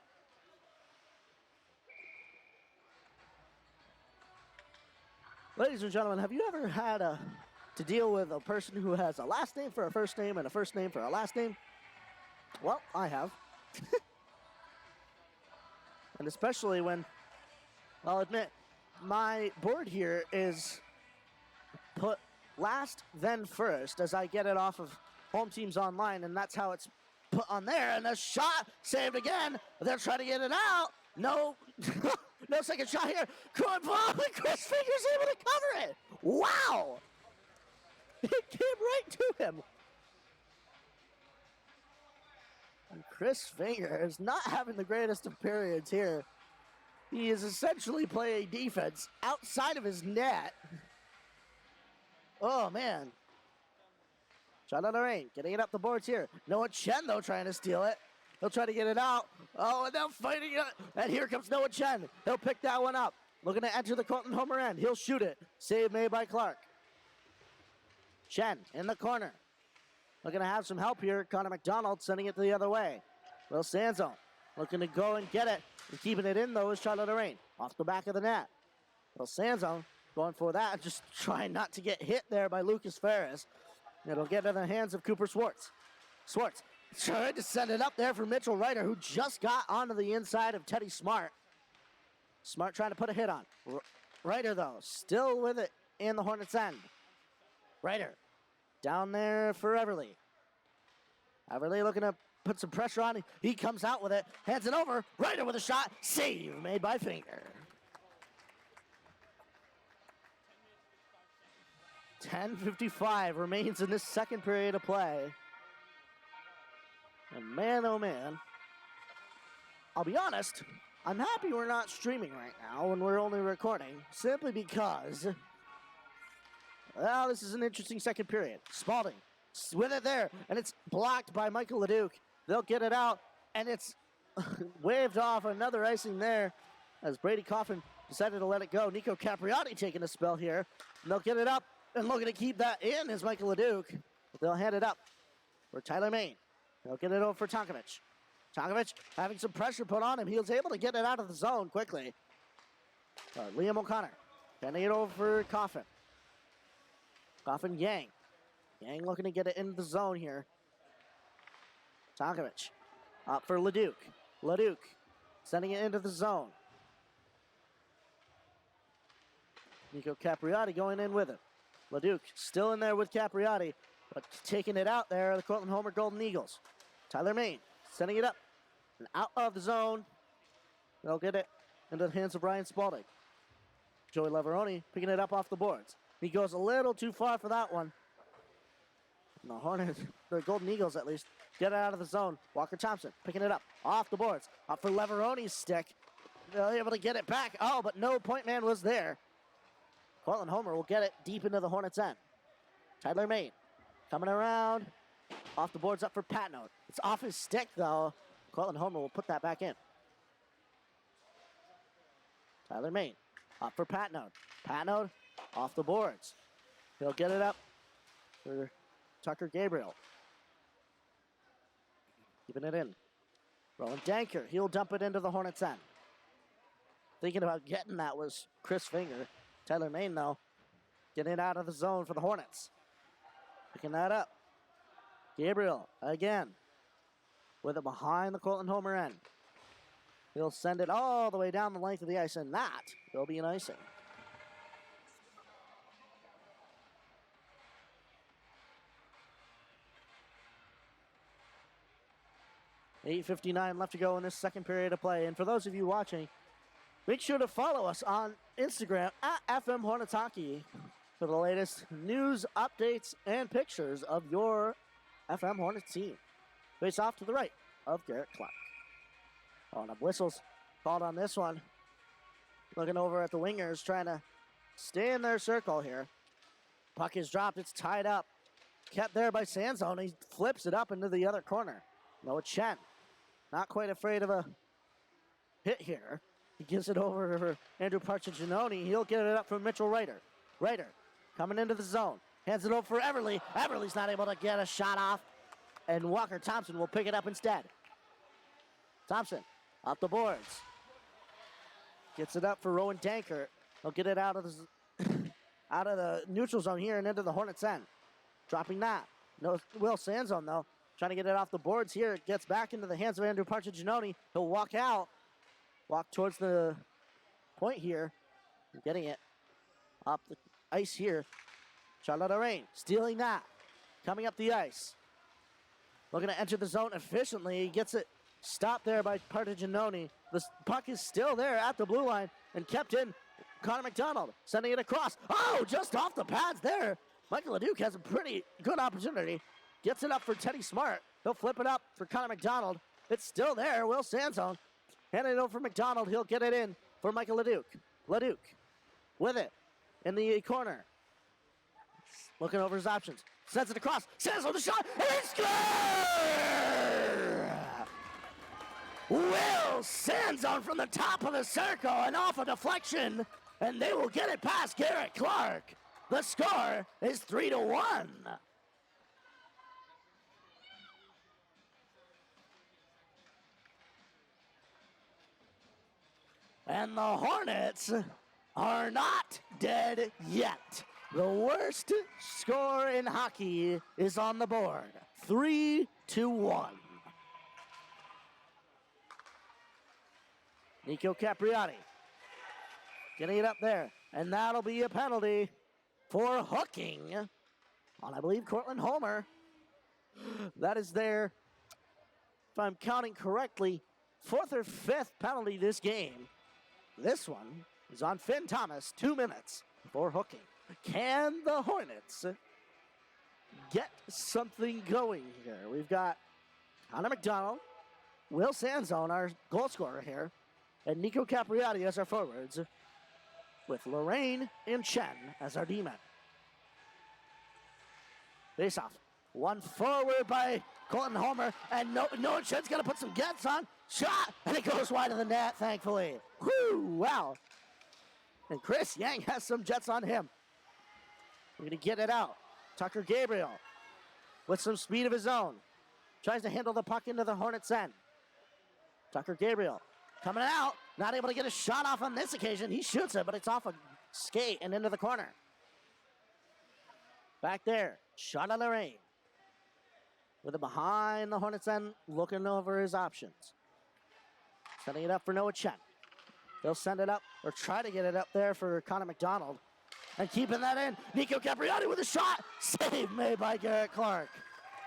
Ladies and gentlemen, have you ever had to deal with a person who has a last name for a first name and a first name for a last name? Well, I have. And especially when, I'll admit, my board here is put last, then first, as I get it off of Home Teams Online, and that's how it's put on there. And a shot saved again. They're trying to get it out. No. No second shot here. Good ball. Chris Finger's able to cover it. Wow. It came right to him. And Chris Finger is not having the greatest of periods here. He is essentially playing defense outside of his net. Oh, man. Shot on the rain, getting it up the boards here. Noah Chen, though, trying to steal it. He'll try to get it out. Oh, and now fighting it. And here comes Noah Chen. He'll pick that one up. Looking to enter the Cortland-Homer end. He'll shoot it. Save made by Clark. Chen in the corner. Looking to have some help here. Connor McDonald sending it the other way. Will Sanzo looking to go and get it. And keeping it in, though, is Charlotte Lorraine. Off the back of the net. Will Sanzo going for that. Just trying not to get hit there by Lucas Ferris. It'll get in the hands of Cooper Swartz. Swartz tried to send it up there for Mitchell Ryder, who just got onto the inside of Teddy Smart. Smart trying to put a hit on. Ryder, though, still with it in the Hornets' end. Ryder down there for Everly. Everly looking to put some pressure on. He comes out with it, hands it over. Ryder with a shot. Save made by Finger. 10:55 remains in this second period of play. And man, oh man, I'll be honest, I'm happy we're not streaming right now and we're only recording, simply because, well, this is an interesting second period. Spalding with it there, and it's blocked by Michael LeDuc. They'll get it out, and it's waved off. Another icing there as Brady Coffin decided to let it go. Nico Capriati taking a spell here, and they'll get it up. And looking to keep that in is Michael LeDuc. They'll hand it up for Tyler Main. They'll get it over for Tonkovic. Tonkovic having some pressure put on him. He was able to get it out of the zone quickly. Liam O'Connor handing it over for Coffin. Coffin Yang. Yang looking to get it into the zone here. Tonkovic up for LeDuc. LeDuc sending it into the zone. Nico Capriati going in with him. LeDuc still in there with Capriati, but taking it out there, the Cortland-Homer Golden Eagles. Tyler Main sending it up and out of the zone. They'll get it into the hands of Brian Spalding. Joey Leveroni picking it up off the boards. He goes a little too far for that one. And the Hornets, the Golden Eagles at least, get it out of the zone. Walker Thompson picking it up off the boards. Up for Leveroni's stick. They'll be able to get it back. Oh, but no point man was there. Cortland-Homer will get it deep into the Hornets' end. Tyler Main coming around. Off the boards up for Patnode. It's off his stick, though. Cortland-Homer will put that back in. Tyler Main up for Patnode. Patnode off the boards. He'll get it up for Tucker Gabriel. Keeping it in. Rowan Danker. He'll dump it into the Hornets' end. Thinking about getting that was Chris Finger. Tyler Main, though, getting it out of the zone for the Hornets. Picking that up. Gabriel, again, with it behind the Cortland-Homer end. He'll send it all the way down the length of the ice, and that will be an icing. .8:59 left to go in this second period of play. And for those of you watching, make sure to follow us on Instagram at FM Hornets Hockey for the latest news, updates, and pictures of your FM Hornets team. Face off to the right of Garrett Clark. Oh, the whistles called on this one. Looking over at the wingers, trying to stay in their circle here. Puck is dropped. It's tied up. Kept there by Sanzone. He flips it up into the other corner. Noah Chen, not quite afraid of a hit here. He gives it over for Andrew Parchaginoni. He'll get it up from Mitchell Ryder. Ryder coming into the zone. Hands it over for Everly. Everly's not able to get a shot off. And Walker Thompson will pick it up instead. Thompson off the boards. Gets it up for Rowan Danker. He'll get it out of the neutral zone here and into the Hornets' end. Dropping that. No, Will Sanzone, though, trying to get it off the boards here. It gets back into the hands of Andrew Parchaginoni. He'll walk out. Walk towards the point here. Getting it up the ice here. Charlotte Rain stealing that. Coming up the ice. Looking to enter the zone efficiently. He gets it Stopped there by Partigianoni. The puck is still there at the blue line and kept in. Connor McDonald sending it across. Oh, just off the pads there. Michael Leduc has a pretty good opportunity. Gets it up for Teddy Smart. He'll flip it up for Connor McDonald. It's still there. Will Sanzone. Hand it over for McDonald. He'll get it in for Michael Leduc. Leduc with it in the corner. Looking over his options. Sends it across. Sanzone the shot. And he scores! Will Sanzone from the top of the circle and off a deflection. And they will get it past Garrett Clark. The score is 3-1. And the Hornets are not dead yet. The worst score in hockey is on the board. 3-1. Nico Capriati getting it up there. And that'll be a penalty for hooking on, I believe, Cortland-Homer. That is their, if I'm counting correctly, 4th or 5th penalty this game. This one is on Finn Thomas, 2 minutes for hooking. Can the Hornets get something going here? We've got Connor McDonald, Will Sanzone, our goal scorer here, and Nico Capriati as our forwards, with Lorraine and Chen as our D-men. Face off. One forward by Cortland-Homer, and Noah Chen's going to put some gets on. Shot, and it goes wide of the net, thankfully. Whoo, wow. And Chris Yang has some jets on him. We're going to get it out. Tucker Gabriel with some speed of his own. Tries to handle the puck into the Hornets' end. Tucker Gabriel coming out. Not able to get a shot off on this occasion. He shoots it, but it's off a skate and into the corner. Back there. Shot on Lorraine. With it behind the Hornets' end, looking over his options. Setting it up for Noah Chen. They'll send it up, or try to get it up there for Connor McDonald. And keeping that in, Nico Capriati with a shot. Save made by Garrett Clark.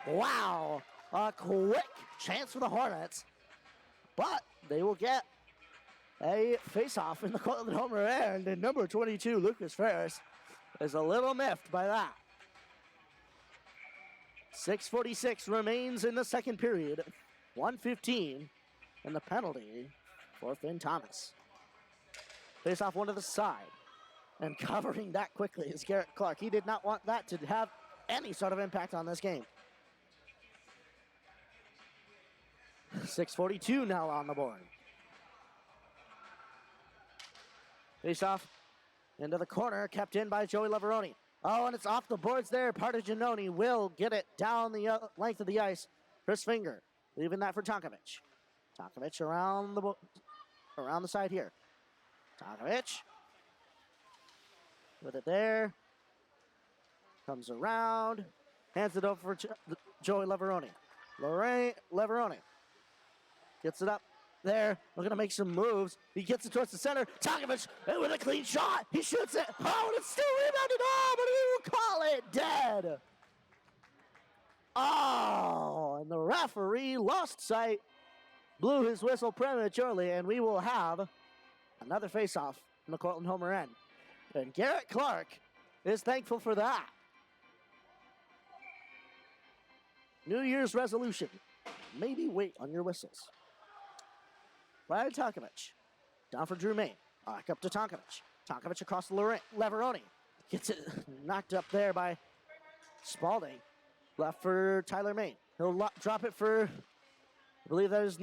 Wow, a quick chance for the Hornets. But they will get a face-off in the Cortland-Homer end. And number 22, Lucas Ferris, is a little miffed by that. 6:46 remains in the second period. 1:15 and the penalty for Finn Thomas. Face off one to the side. And covering that quickly is Garrett Clark. He did not want that to have any sort of impact on this game. 6:42 now on the board. Face off into the corner, kept in by Joey Lavaroni. Oh, and it's off the boards there. Partigianoni will get it down the length of the ice. Chris Finger, leaving that for Tonkovic. Tonkovic around the side here. Tonkovic with it there. Comes around. Hands it over for Joey Lavaroni. Lavaroni gets it up there. Looking to make some moves. He gets it towards the center. Tonkovic with a clean shot. He shoots it. Oh, and it's still rebounded. Oh, but he will call it dead. Oh, and the referee lost sight. Blew his whistle prematurely, and we will have another face-off in the Cortland-Homer end. And Garrett Clark is thankful for that. New Year's resolution. Maybe wait on your whistles. Ryan Tonkovic. Down for Drew Main. Back up to Tonkovic. Tonkovic across the Lavaroni. Gets it knocked up there by Spalding. Left for Tyler Main. He'll drop it for, I believe that is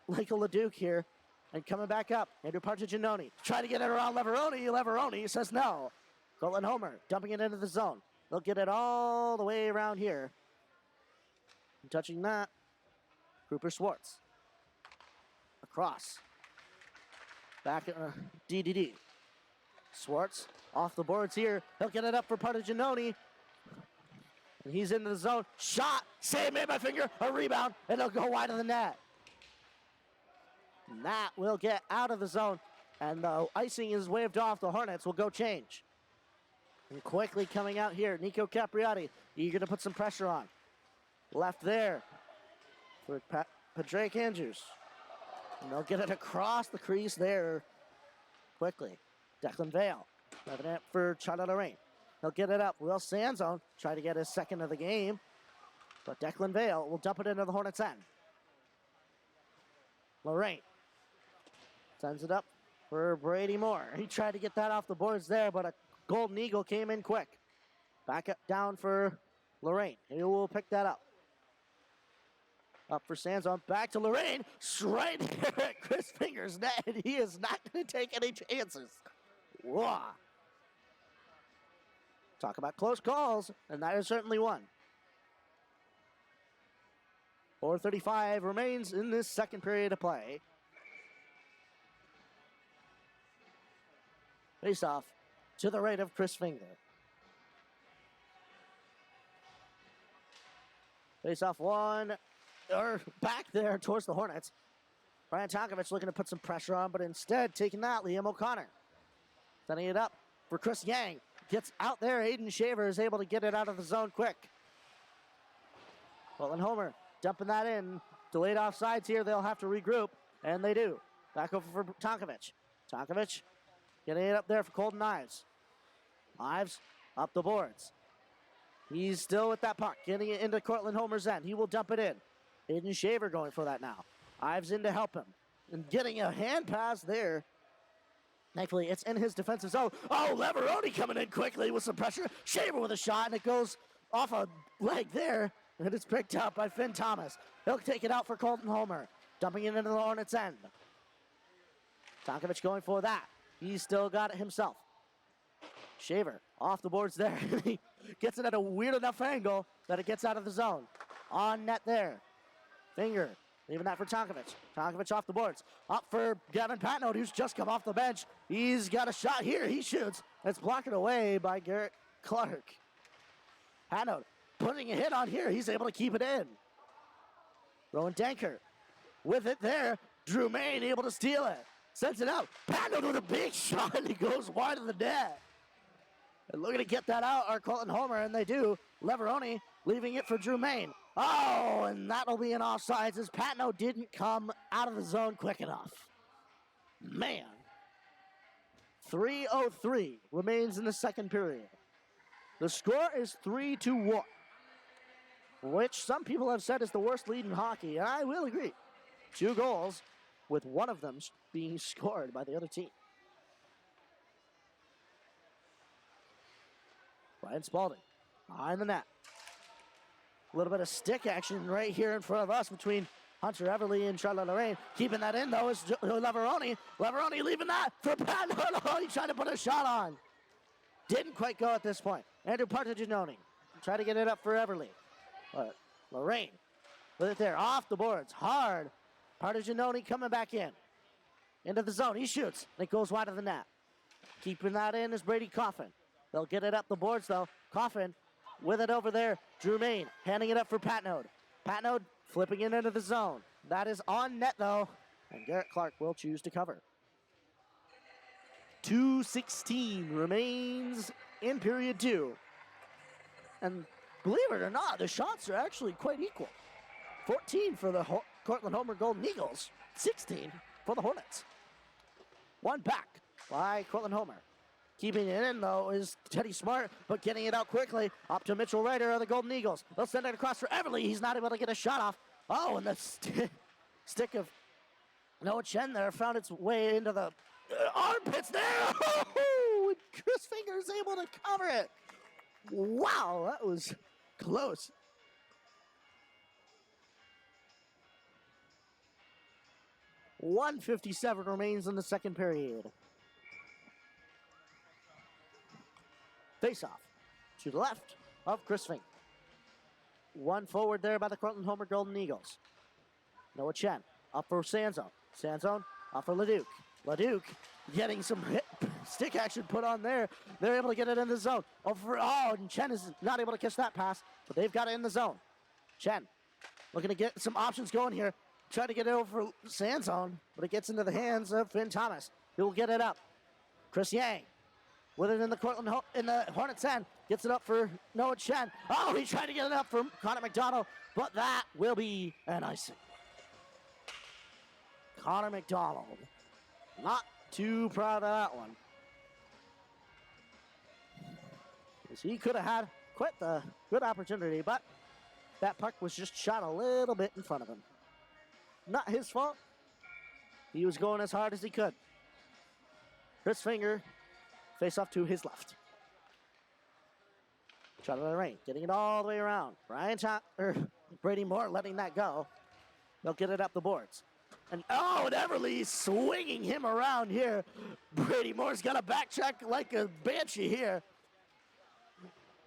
Michael Leduc here. And coming back up, Andrew Partigianoni. Try to get it around Lavaroni. Lavaroni says no. Cortland-Homer dumping it into the zone. They'll get it all the way around here. And touching that, Cooper Schwartz. Across. Back at DDD. Schwartz off the boards here. He'll get it up for Partigianoni. And he's into the zone. Shot. Save made by Finger. A rebound. And it'll go wide of the net. And that will get out of the zone. And the icing is waved off. The Hornets will go change. And quickly coming out here, Nico Capriati, eager to put some pressure on. Left there for but Drake Andrews. And they'll get it across the crease there quickly. Declan Vale, driving it for Charlotte Lorraine. He'll get it up. Will Sanzone try to get his second of the game, but Declan Vale will dump it into the Hornets' end. Lorraine sends it up for Brady Moore. He tried to get that off the boards there, but a Golden Eagle came in quick. Back up down for Lorraine. He will pick that up. Up for Sanzone. Back to Lorraine. Right here at Chris Finger's net. He is not going to take any chances. Whoa. Talk about close calls, and that is certainly one. 4:35 remains in this second period of play. Face off to the right of Chris Finger. Face off one, or back there towards the Hornets. Brian Tonkovich looking to put some pressure on, but instead taking that, Liam O'Connor. Setting it up for Chris Yang. Gets out there, Aiden Shaver is able to get it out of the zone quick. Cortland-Homer dumping that in. Delayed offsides here, they'll have to regroup, and they do. Back over for Tonkovich. Tonkovich getting it up there for Colton Ives. Ives up the boards. He's still with that puck, getting it into Cortland-Homer's end. He will dump it in. Aiden Shaver going for that now. Ives in to help him. And getting a hand pass there. Thankfully, it's in his defensive zone. Oh, Leveroni coming in quickly with some pressure. Shaver with a shot, and it goes off a leg there. And it's picked up by Finn Thomas. He'll take it out for Cortland-Homer. Dumping it into the Hornets' end. Tonkovich going for that. He's still got it himself. Shaver off the boards there. He gets it at a weird enough angle that it gets out of the zone. On net there. Finger leaving that for Tonkovich. Tonkovich off the boards. Up for Gavin Patnode, who's just come off the bench. He's got a shot here. He shoots. It's blocked away by Garrett Clark. Patnode putting a hit on here. He's able to keep it in. Rowan Danker with it there. Drew Main able to steal it. Sends it out. Patnode with a big shot, and he goes wide of the net. And looking to get that out are Cortland-Homer, and they do. Leveroni leaving it for Drew Main. Oh, and that'll be an offsides as Patno didn't come out of the zone quick enough. Man. 3:03 remains in the second period. The score is 3-1, which some people have said is the worst lead in hockey, and I will agree. 2 goals, with one of them being scored by the other team. Ryan Spalding behind the net. A little bit of stick action right here in front of us between Hunter Everly and Charlotte Lorraine. Keeping that in, though, is Leveroni. Leveroni leaving that for Patnode. He tried to put a shot on. Didn't quite go at this point. Andrew Partigianoni tried to get it up for Everly. But Lorraine with it there, off the boards, hard. Partigianoni coming back in. Into the zone, he shoots. It goes wide of the net. Keeping that in is Brady Coffin. They'll get it up the boards, though. Coffin with it over there. Drew Main handing it up for Patnode. Patnode flipping it into the zone. That is on net, though. And Garrett Clark will choose to cover. 2:16 remains in period 2. And believe it or not, the shots are actually quite equal. 14 for the Cortland-Homer Golden Eagles. 16 for the Hornets. One back by Cortland-Homer. Keeping it in, though, is Teddy Smart, but getting it out quickly. Up to Mitchell Ryder of the Golden Eagles. They'll send it across for Everly. He's not able to get a shot off. Oh, and the stick of Noah Chen there found its way into the armpits there. Oh, Chris Finger is able to cover it. Wow, that was close. .157 remains in the second period. Face-off to the left of Chris Fink. One forward there by the Cortland-Homer Golden Eagles. Noah Chen up for Sanzone. Sanzone up for Leduc. Leduc getting some stick action put on there. They're able to get it in the zone. And Chen is not able to catch that pass, but they've got it in the zone. Chen looking to get some options going here. Trying to get it over for Sanzone, but it gets into the hands of Finn Thomas. He will get it up. Chris Yang with it in the Hornets end. Gets it up for Noah Chen. Oh, he tried to get it up for Connor McDonald, but that will be an icing. Connor McDonald. Not too proud of that one. Because he could have had quite the good opportunity, but that puck was just shot a little bit in front of him. Not his fault. He was going as hard as he could. Chris Finger, face off to his left. Shot of the rain, getting it all the way around. Brady Moore letting that go. They'll get it up the boards. And Everly swinging him around here. Brady Moore's got a back check like a banshee here.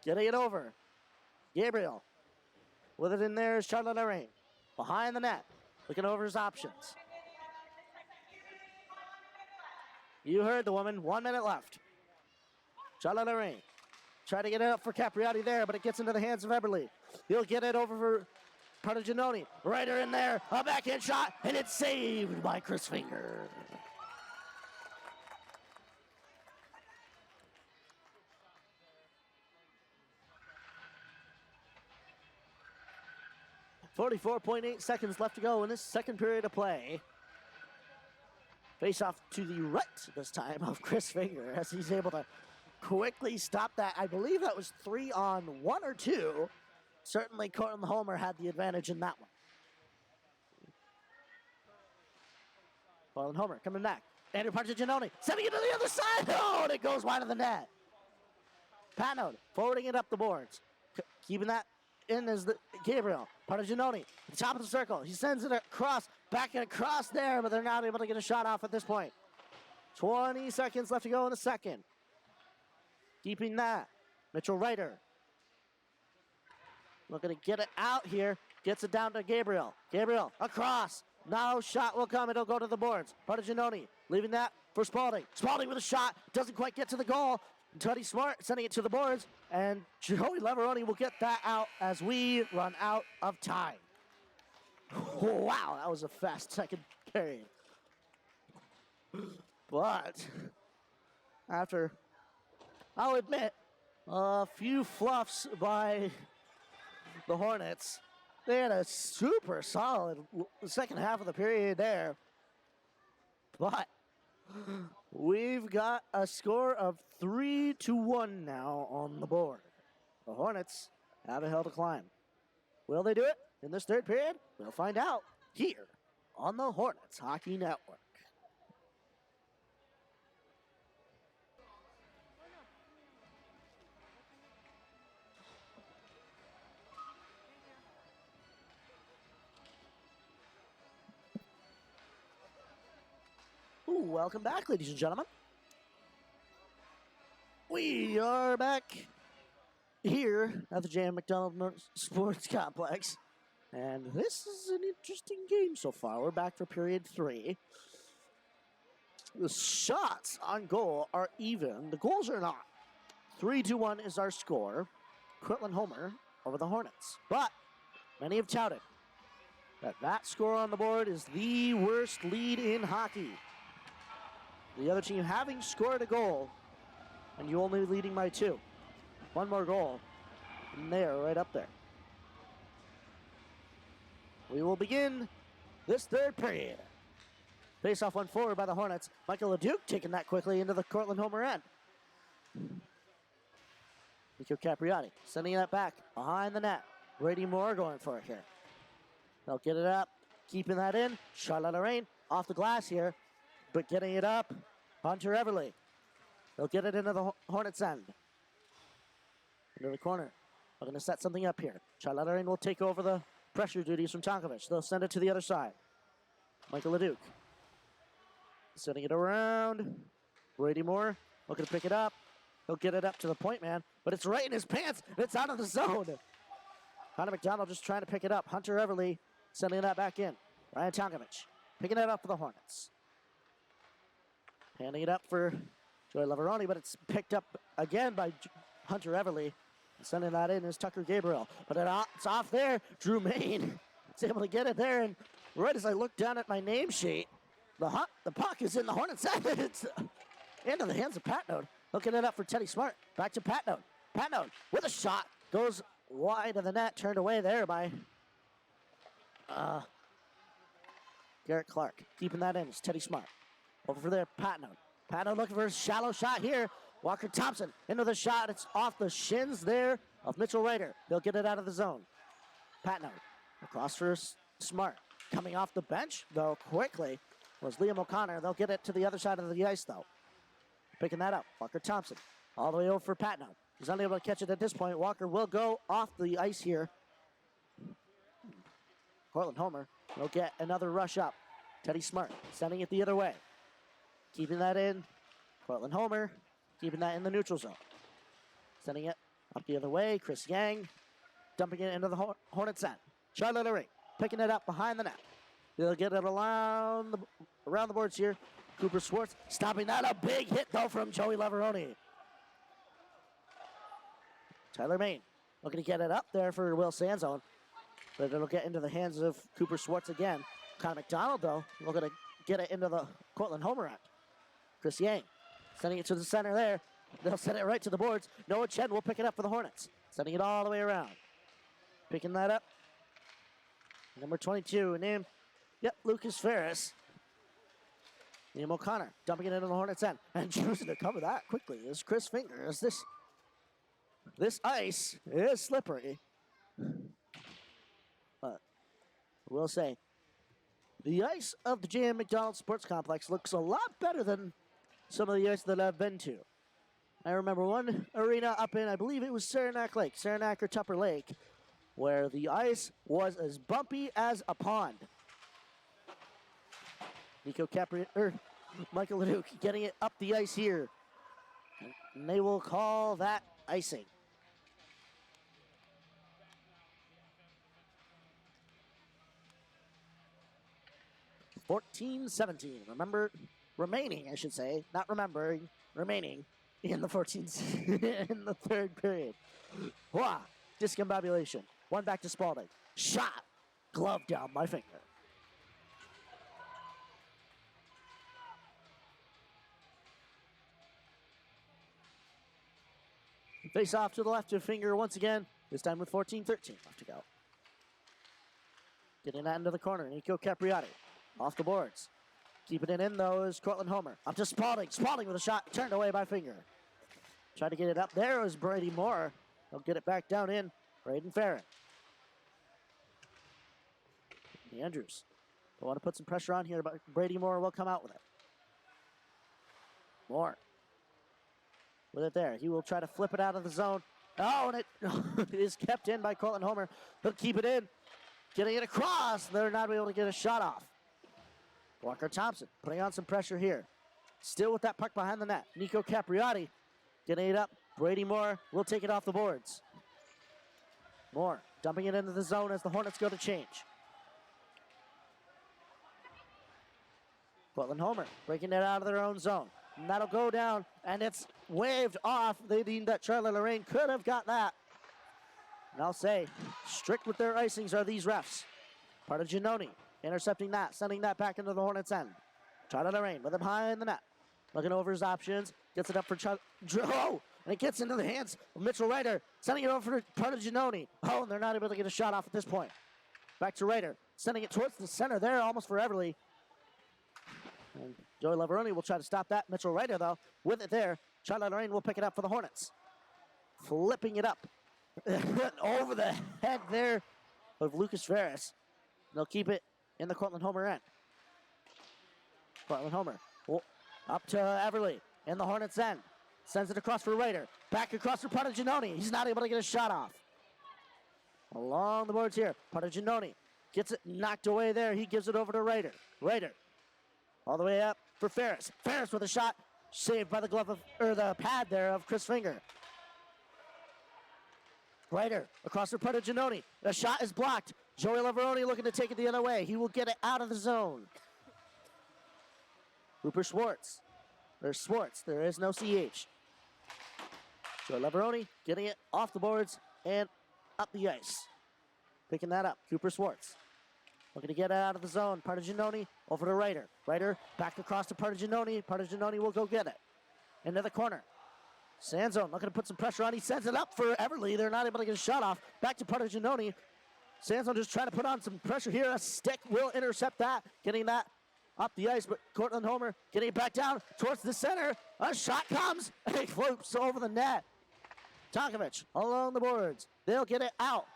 Getting it over. Gabriel. With it in there is Charlotte Lorraine. Behind the net. Looking over his options. You heard the woman. 1 minute left. Charlotte Lorraine. Try to get it up for Capriati there, but it gets into the hands of Eberly. He'll get it over for Partaginoni. Ryder in there. A backhand shot, and it's saved by Chris Finger. .8 seconds left to go in this second period of play. Face off to the right this time of Chris Finger as he's able to quickly stop that. I believe that was 3-on-1 or 2. Certainly Cortland-Homer had the advantage in that one. Cortland-Homer coming back. Andrew Partaginoni sending it to the other side. Oh, and it goes wide of the net. Patnode forwarding it up the boards. Keeping that in is the Gabriel. Partaginoni at the top of the circle. He sends it across, back and across there, but they're not able to get a shot off at this point. 20 seconds left to go in the second. Keeping that. Mitchell Ryder. Looking to get it out here. Gets it down to Gabriel. Gabriel across. No shot will come. It'll go to the boards. Partaginoni leaving that for Spalding. Spalding with a shot. Doesn't quite get to the goal. Teddy Smart sending it to the boards. And Joey Leveroni will get that out as we run out of time. Wow, that was a fast second period. But after, I'll admit, a few fluffs by the Hornets, they had a super solid second half of the period there. But we've got a score of 3-1 now on the board. The Hornets have a hill to climb. Will they do it in this third period? We'll find out here on the Hornets Hockey Network. Welcome back, ladies and gentlemen. We are back here at the J.M. McDonald Sports Complex. And this is an interesting game so far. We're back for period 3. The shots on goal are even. The goals are not. 3-1 is our score. Cortland-Homer over the Hornets. But many have touted that score on the board is the worst lead in hockey. The other team having scored a goal, and you only leading by 2. One more goal, and they are right up there. We will begin this third period. Face off one forward by the Hornets. Michael LeDuc taking that quickly into the Cortland-Homer end. Nico Capriati sending that back behind the net. Brady Moore going for it here. They'll get it up, keeping that in. Charlotte Lorraine off the glass here. But getting it up, Hunter Everly. They'll get it into the Hornets' end. Into the corner. They're going to set something up here. Charlotte Lorraine will take over the pressure duties from Tonkovic. They'll send it to the other side. Michael LeDuc. Sending it around. Brady Moore looking to pick it up. He'll get it up to the point man, but it's right in his pants. It's out of the zone. Connor McDonald just trying to pick it up. Hunter Everly sending that back in. Ryan Tonkovic picking it up for the Hornets. Handing it up for Joey Leveroni, but it's picked up again by Hunter Everly. Sending that in is Tucker Gabriel. But it's off there. Drew Main is able to get it there. And right as I look down at my name sheet, the puck is in the Hornets' end. It's into the hands of Patnode. Looking it up for Teddy Smart. Back to Patnode. Patnode with a shot. Goes wide of the net. Turned away there by Garrett Clark keeping that in. It's Teddy Smart. Over for there, Patno. Patno looking for a shallow shot here. Walker Thompson into the shot. It's off the shins there of Mitchell Ryder. He'll get it out of the zone. Patno across for Smart. Coming off the bench, though, quickly was Liam O'Connor. They'll get it to the other side of the ice, though. Picking that up, Walker Thompson. All the way over for Patno. He's unable to catch it at this point. Walker will go off the ice here. Cortland-Homer will get another rush up. Teddy Smart sending it the other way. Keeping that in. Cortland-Homer keeping that in the neutral zone. Sending it up the other way. Chris Yang dumping it into the Hornets end. Charlie Larry picking it up behind the net. They'll get it around the boards here. Cooper Schwartz stopping that. A big hit, though, from Joey Leveroni. Tyler Main looking to get it up there for Will Sanzone. But it'll get into the hands of Cooper Schwartz again. Connor McDonald, though, looking to get it into the Cortland-Homer end. Chris Yang sending it to the center there. They'll send it right to the boards. Noah Chen will pick it up for the Hornets. Sending it all the way around. Picking that up. Number 22, named, Lucas Ferris. Liam O'Connor dumping it into the Hornets end. And choosing to cover that quickly is Chris Finger. As this ice is slippery. But we'll say, the ice of the J.M. McDonald Sports Complex looks a lot better than some of the ice that I've been to. I remember one arena up in, I believe it was Saranac Lake, Saranac or Tupper Lake, where the ice was as bumpy as a pond. Michael Leduc getting it up the ice here. And they will call that icing. (14-17). Remaining, I should say, not remembering, remaining in the 14th in the third period. Wow, discombobulation. One back to Spalding. Shot, glove down my finger. Face off to the left of Finger once again, this time with 14-13 left to go. Getting that into the corner, Nico Capriotti. Off the boards. Keeping it in, though, is Cortland-Homer. Up to Spalding. Spalding with a shot turned away by Finger. Tried to get it up there was Brady Moore. He'll get it back down in. Braden Farron. Andrews. They want to put some pressure on here, but Brady Moore will come out with it. Moore. With it there. He will try to flip it out of the zone. Oh, and it is kept in by Cortland-Homer. He'll keep it in. Getting it across. They're not able to get a shot off. Walker Thompson putting on some pressure here. Still with that puck behind the net. Nico Capriotti getting it up. Brady Moore will take it off the boards. Moore dumping it into the zone as the Hornets go to change. Cortland-Homer breaking it out of their own zone. And that'll go down, and it's waved off. They deemed that Charlie Lorraine could have got that. And I'll say, strict with their icings are these refs. Part of Giannoni intercepting that, sending that back into the Hornets' end. Charlie Lorraine with it behind the net. Looking over his options, gets it up for and it gets into the hands of Mitchell Ryder, sending it over for part of Giannoni. Oh, and they're not able to get a shot off at this point. Back to Ryder, sending it towards the center there, almost for Everly. And Joey Leveroni will try to stop that. Mitchell Ryder, though, with it there. Charlie Lorraine will pick it up for the Hornets. Flipping it up over the head there of Lucas Ferris. They'll keep it in the Cortland-Homer end. Cortland-Homer up to Everly in the Hornets' end. Sends it across for Ryder. Back across for Giannoni. He's not able to get a shot off. Along the boards here. Giannoni gets it knocked away there. He gives it over to Ryder. Ryder all the way up for Ferris. Ferris with a shot saved by the glove of, or the pad there of Chris Finger. Ryder across for Giannoni. The shot is blocked. Joey Leveroni looking to take it the other way. He will get it out of the zone. Cooper Schwartz. There's Schwartz. There is no CH. Joey Leveroni getting it off the boards and up the ice. Picking that up. Cooper Schwartz. Looking to get it out of the zone. Giannoni over to Ryder. Ryder back across to Giannoni. Giannoni will go get it. Into the corner. Sanzone looking to put some pressure on. He sends it up for Everly. They're not able to get a shot off. Back to Giannoni. Sandstone just trying to put on some pressure here. A stick will intercept that, getting that up the ice, but Cortland-Homer getting it back down towards the center. A shot comes, and it floats over the net. Tonkovich along the boards. They'll get it out.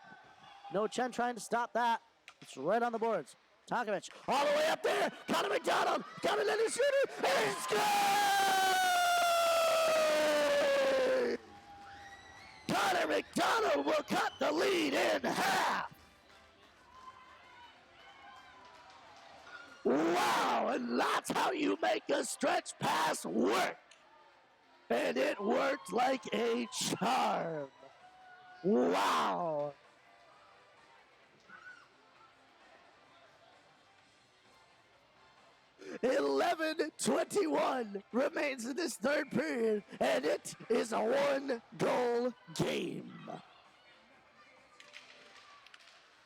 No Chen trying to stop that. It's right on the boards. Tonkovich all the way up there. Connor McDonald coming in the shooter, and it's good! Connor McDonald will cut the lead in half. Wow, and that's how you make a stretch pass work. And it worked like a charm. Wow. "11:21 remains in this third period, and it is a one-goal game.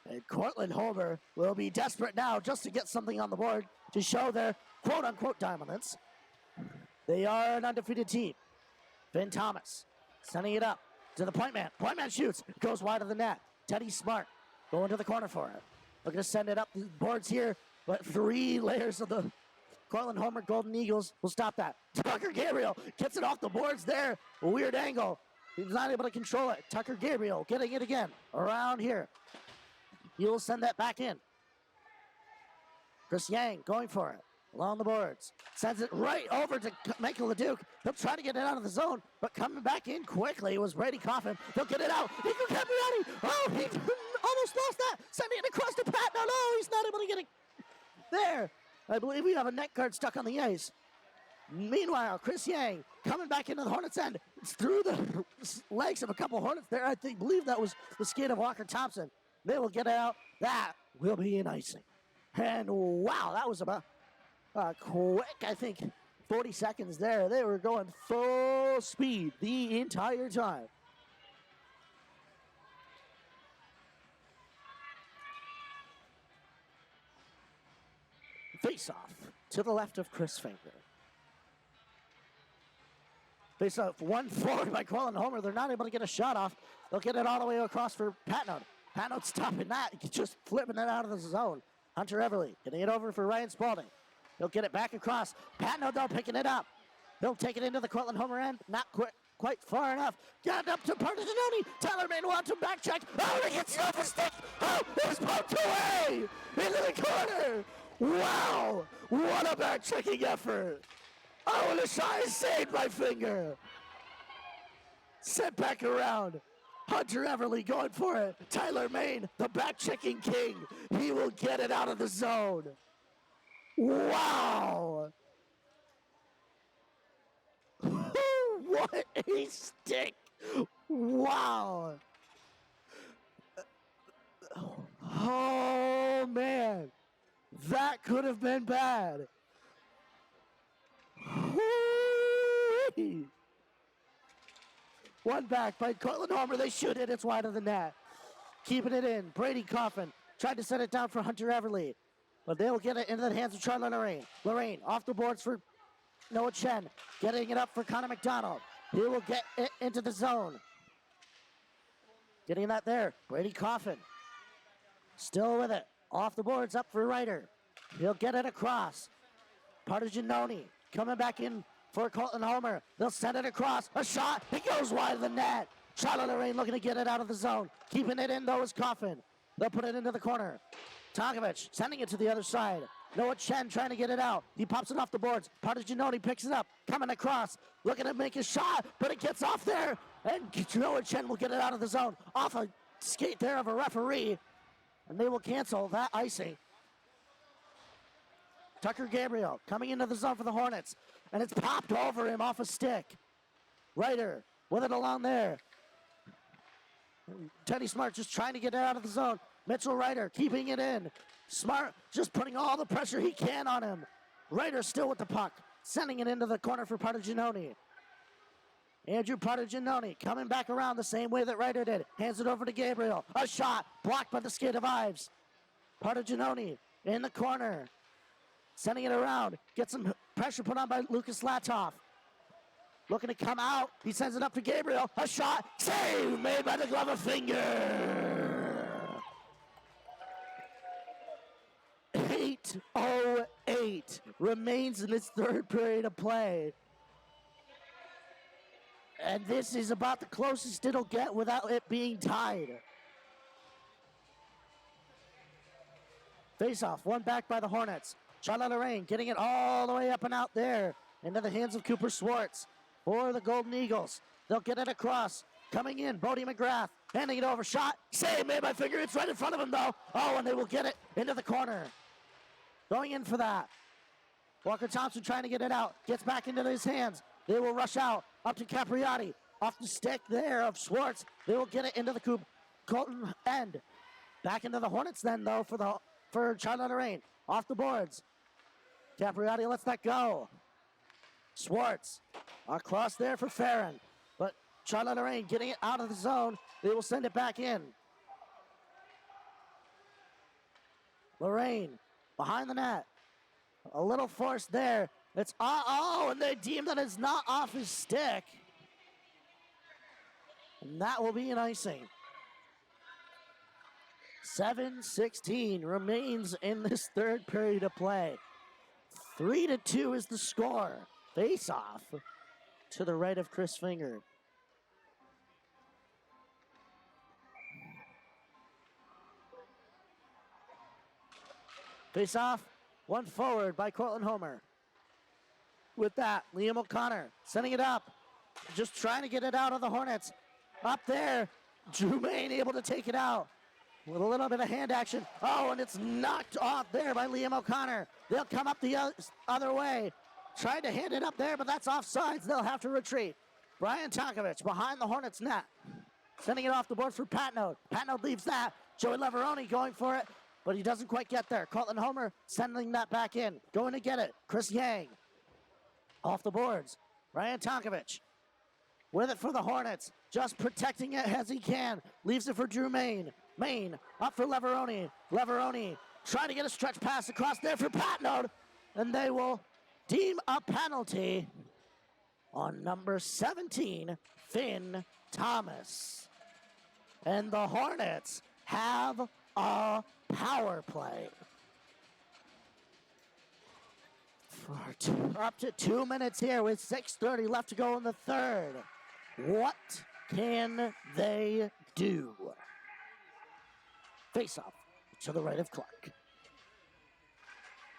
And Cortland-Homer will be desperate now just to get something on the board to show their quote-unquote dominance. They are an undefeated team. Finn Thomas sending it up to the point man. Point man shoots, goes wide of the net. Teddy Smart going to the corner for it. Looking to send it up the boards here, but 3 layers of the Cortland-Homer Golden Eagles will stop that. Tucker Gabriel gets it off the boards there. A weird angle. He's not able to control it. Tucker Gabriel getting it again around here. He'll send that back in. Chris Yang going for it along the boards. Sends it right over to Michael LeDuc. He'll try to get it out of the zone, but coming back in quickly was Brady Coffin. He'll get it out. Nico Capriati. Oh, he almost lost that. Sending it across to Pat. No, he's not able to get it there. I believe we have a net guard stuck on the ice. Meanwhile, Chris Yang coming back into the Hornets' end. It's through the legs of a couple Hornets there. I believe that was the skate of Walker Thompson. They will get it out. That will be an icing. And wow, that was about quick, I think, 40 seconds there. They were going full speed the entire time. Face-off to the left of Chris Finger. Face-off, one forward by Cortland-Homer. They're not able to get a shot off. They'll get it all the way across for Patnode. Patnode stopping that, just flipping it out of the zone. Hunter Everly getting it over for Ryan Spalding. He'll get it back across. Patnode, though, picking it up. He'll take it into the Cortland-Homer end. Not quite far enough. Got it up to Partaginoni. Tyler Main wants to back check. Oh, he gets it off his stick. Oh, it was poked away into the corner. Wow, what a back checking effort. Oh, and the shot is saved by Finger. Sent back around. Hunter Everly going for it. Tyler Main, the back-checking king. He will get it out of the zone. Wow. What a stick. Wow. Oh, man. That could have been bad. One back by Cortland-Homer. They shoot it. It's wide of the net. Keeping it in. Brady Coffin tried to set it down for Hunter Everly, but they'll get it into the hands of Charlotte Lorraine. Lorraine off the boards for Noah Chen. Getting it up for Connor McDonald. He will get it into the zone. Getting that there. Brady Coffin still with it. Off the boards up for Ryder. He'll get it across. Partaginoni coming back in for Cortland-Homer. They'll send it across. A shot. It goes wide of the net. Charlotte Lorraine looking to get it out of the zone. Keeping it in, though, is Coffin. They'll put it into the corner. Tonkovich sending it to the other side. Noah Chen trying to get it out. He pops it off the boards. Partaginoni picks it up. Coming across. Looking to make a shot, but it gets off there. And Noah Chen will get it out of the zone. Off a skate there of a referee. And they will cancel that icing. Tucker Gabriel coming into the zone for the Hornets. And it's popped over him off a stick. Ryder with it along there. Teddy Smart just trying to get it out of the zone. Mitchell Ryder keeping it in. Smart just putting all the pressure he can on him. Ryder still with the puck. Sending it into the corner for Partaginoni. Andrew Partaginoni coming back around the same way that Ryder did. Hands it over to Gabriel. A shot blocked by the skate of Ives. Partaginoni in the corner. Sending it around. Gets some pressure put on by Lucas Latoff. Looking to come out. He sends it up to Gabriel. A shot. Save made by the glove of Finger. 6:08 remains in this third period of play. And this is about the closest it'll get without it being tied. Face-off, one back by the Hornets. Charlotte Lorraine getting it all the way up and out there into the hands of Cooper Swartz for the Golden Eagles. They'll get it across. Coming in, Bodie McGrath, handing it over. Shot, save, made by finger. It's right in front of him, though. Oh, and they will get it into the corner. Going in for that. Walker Thompson trying to get it out. Gets back into his hands. They will rush out. Up to Capriati. Off the stick there of Swartz. They will get it into the Colton end. Back into the Hornets then, though, for Charlotte Lorraine. Off the boards. Capriati lets that go. Swartz across there for Farron. But Charlotte Lorraine getting it out of the zone. They will send it back in. Lorraine behind the net. A little force there. It's, and they deem that it's not off his stick. And that will be an icing. 7:16 remains in this third period of play. 3-2 is the score. Face off to the right of Chris Finger. Face off, one forward by Cortland-Homer. With that, Liam O'Connor sending it up. Just trying to get it out of the Hornets. Up there, Fu-Mei able to take it out. With a little bit of hand action. Oh, and it's knocked off there by Liam O'Connor. They'll come up the other way. Tried to hand it up there, but that's offsides. They'll have to retreat. Brian Tonkovich behind the Hornets net. Sending it off the board for Patnode. Patnode leaves that. Joey Leveroni going for it, but he doesn't quite get there. Cortland-Homer sending that back in. Going to get it. Chris Yang. Off the boards. Brian Tonkovich. With it for the Hornets. Just protecting it as he can. Leaves it for Drew Main. Main up for Leveroni. Leveroni trying to get a stretch pass across there for Patnode. And they will deem a penalty on number 17, Finn Thomas. And the Hornets have a power play. Up to 2 minutes here with 6:30 left to go in the third. What can they do? Face off to the right of Clark.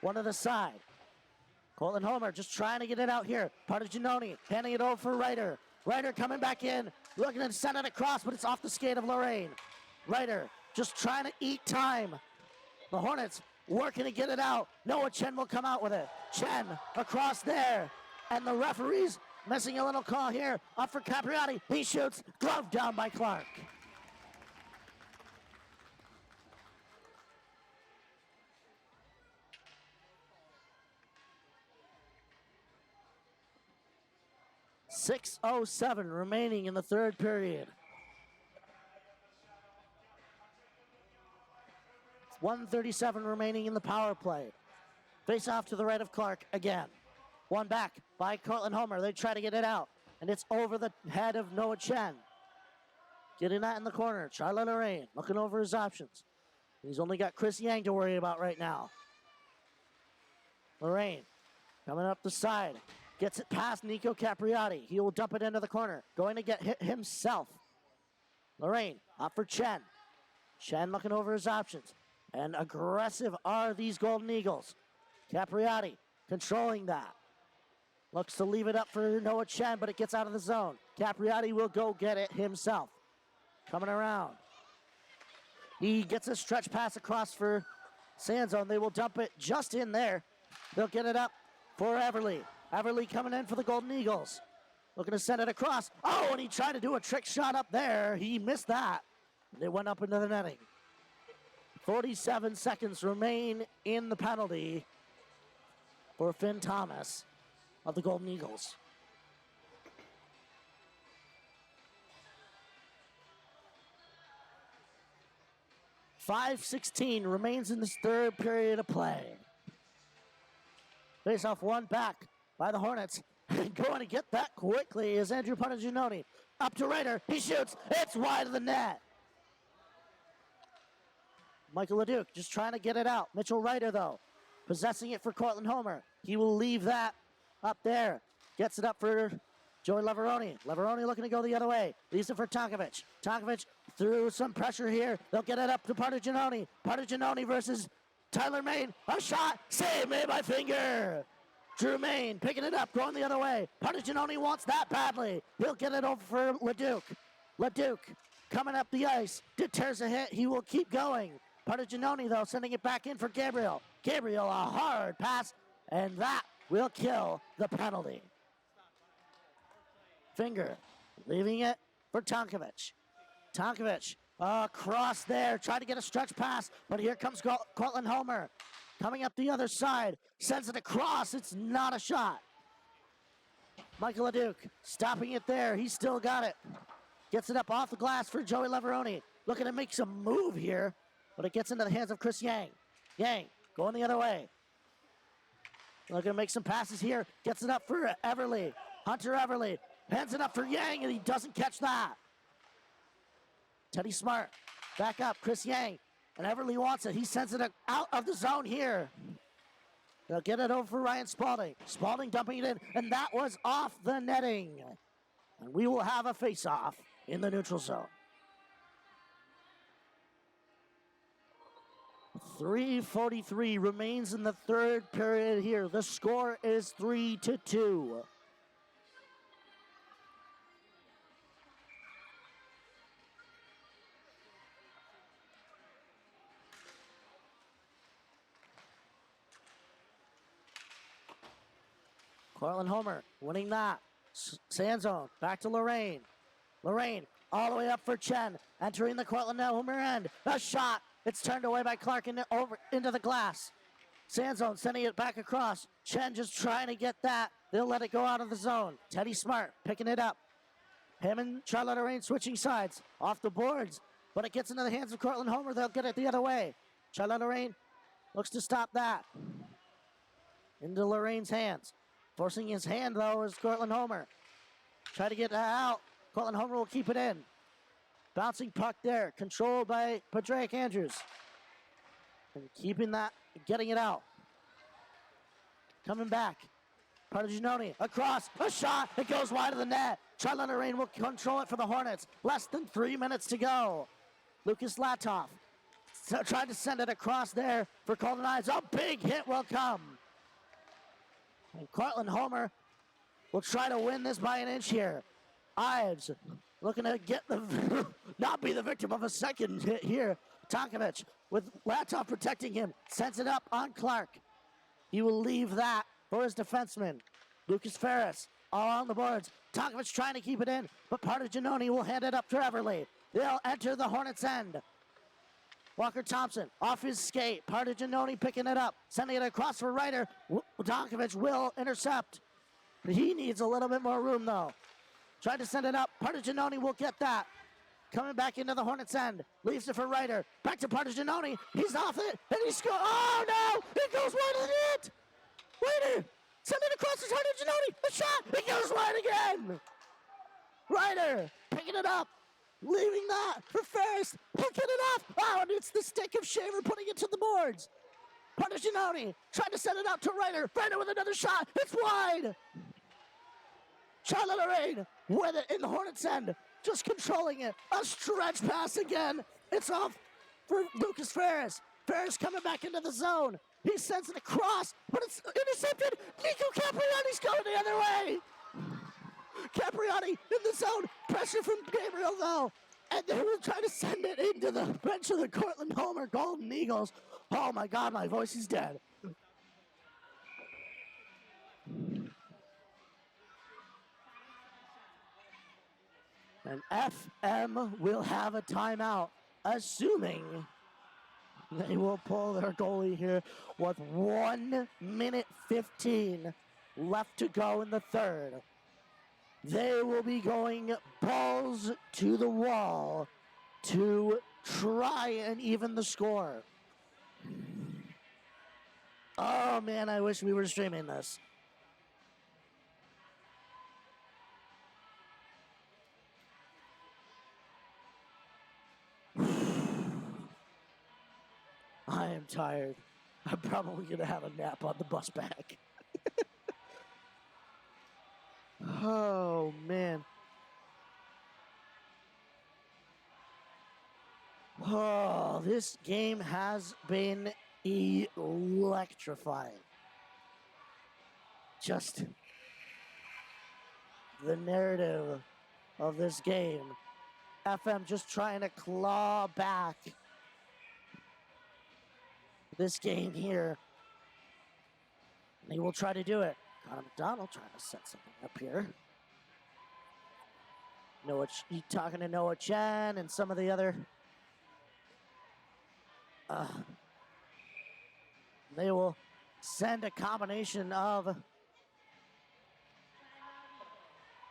One to the side. Cortland-Homer just trying to get it out here. Partaginoni handing it over for Ryder. Ryder coming back in, looking to send it across, but it's off the skate of Lorraine. Ryder just trying to eat time. The Hornets working to get it out. Noah Chen will come out with it. Chen across there. And the referees missing a little call here. Up for Capriati. He shoots. Glove down by Clark. .607 remaining in the third period. 1:37 remaining in the power play. Face off to the right of Clark again. One back by Cortland-Homer. They try to get it out, and it's over the head of Noah Chen. Getting that in the corner. Charlotte Lorraine looking over his options. He's only got Chris Yang to worry about right now. Lorraine coming up the side. Gets it past Nico Capriati. He will dump it into the corner. Going to get hit himself. Lorraine up for Chen. Chen looking over his options. And aggressive are these Golden Eagles. Capriati controlling that. Looks to leave it up for Noah Chen, but it gets out of the zone. Capriati will go get it himself. Coming around. He gets a stretch pass across for Sandzone. They will dump it just in there. They'll get it up for Everly. Everly coming in for the Golden Eagles. Looking to send it across. Oh, and he tried to do a trick shot up there. He missed that. It went up into the netting. 47 seconds remain in the penalty for Finn Thomas of the Golden Eagles. .516 remains in this third period of play. Face off one back by the Hornets. Going to get that quickly is Andrew Partaginoni. Up to Ryder. He shoots. It's wide of the net. Michael LeDuc just trying to get it out. Mitchell Ryder, though. possessing it for Cortland-Homer. He will leave that up there. Gets it up for Joey Leveroni. Leveroni looking to go the other way. Leaves it for Tonkovic. Tonkovic through some pressure here. They'll get it up to Partigianoni. Partigianoni versus Tyler Main. A shot. Save made by Finger. Drew Main picking it up, going the other way. Partigianoni wants that badly. He'll get it over for LeDuc. LeDuc coming up the ice. Deters a hit. He will keep going. Partigianoni, though, sending it back in for Gabriel. Gabriel, a hard pass, and that will kill the penalty. Finger leaving it for Tonkovic. Tonkovic across there, trying to get a stretch pass, but here comes Cortland-Homer. Coming up the other side, sends it across. It's not a shot. Michael LeDuc stopping it there. He's still got it. Gets it up off the glass for Joey Leveroni. Looking to make some move here, but it gets into the hands of Chris Yang. Yang going the other way. Looking to make some passes here. Gets it up for Everly. Hunter Everly hands it up for Yang, and he doesn't catch that. Teddy Smart back up. Chris Yang. And Everly wants it. He sends it out of the zone here. They'll get it over for Ryan Spalding. Spalding dumping it in, and that was off the netting. And we will have a face-off in the neutral zone. 3:43 remains in the third period here. The score is 3-2. Cortland-Homer winning that. Sand zone. Back to Lorraine. Lorraine all the way up for Chen. Entering the Cortland-Homer end. A shot. It's turned away by Clark over into the glass. Sand zone sending it back across. Chen just trying to get that. They'll let it go out of the zone. Teddy Smart picking it up. Him and Charlotte Lorraine switching sides. Off the boards. But it gets into the hands of Cortland-Homer. They'll get it the other way. Charlotte Lorraine looks to stop that. Into Lorraine's hands. Forcing his hand, though, is Cortland-Homer. Try to get that out. Cortland-Homer will keep it in. Bouncing puck there. Controlled by Padraic Andrews. And keeping that, getting it out. Coming back. Partigianoni across. A shot. It goes wide of the net. Charlotte Lorraine will control it for the Hornets. Less than 3 minutes to go. Lucas Latoff tried to send it across there for Colton Ives. A big hit will come. And Cortland-Homer will try to win this by an inch here. Ives looking to get not be the victim of a second hit here. Tonkovic with Latoff protecting him. Sends it up on Clark. He will leave that for his defenseman. Lucas Ferris all on the boards. Tonkovic trying to keep it in, but Partigianoni will hand it up to Everly. They'll enter the Hornets' end. Walker Thompson off his skate. Partigianoni picking it up. Sending it across for Ryder. Tonkovic will intercept. He needs a little bit more room, though. Tried to send it up. Partigianoni will get that. Coming back into the Hornets' end. Leaves it for Ryder. Back to Partigianoni. He's off it. And he scores. Oh, no! It goes wide of the net! Ryder! Send it across to Partigianoni. A shot! It goes wide again! Ryder picking it up. Leaving that for Ferris. He'll get it off. Oh, and it's the stick of Shaver putting it to the boards. Partigianoni trying to send it out to Ryder. Ryder with another shot. It's wide. Charlotte Lorraine with it in the Hornets' end. Just controlling it. A stretch pass again. It's off for Lucas Ferris. Ferris coming back into the zone. He sends it across, but it's intercepted. Nico Capriati's going the other way. Capriati in the zone. Pressure from Gabriel, though. And they will try to send it into the bench of the Cortland-Homer Golden Eagles. Oh, my God, my voice is dead. And FM will have a timeout, assuming they will pull their goalie here with 1 minute 15 left to go in the third. They will be going balls to the wall to try and even the score. Oh, man, I wish we were streaming this. I am tired. I'm probably going to have a nap on the bus back. Oh, man. Oh, this game has been electrifying. Just the narrative of this game. FM just trying to claw back this game here. And he will try to do it. Connor McDonald trying to set something up here. Talking to Noah Chen and some of the other. They will send a combination of.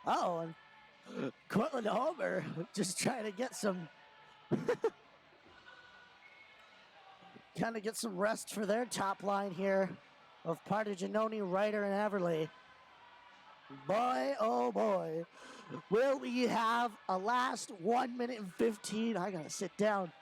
Oh, and Cortland-Homer just trying to get some. Kind of get some rest for their top line here of Partagianoni, Ryder, and Everly. Boy, oh boy, will we have a last 1 minute and 15. I gotta sit down.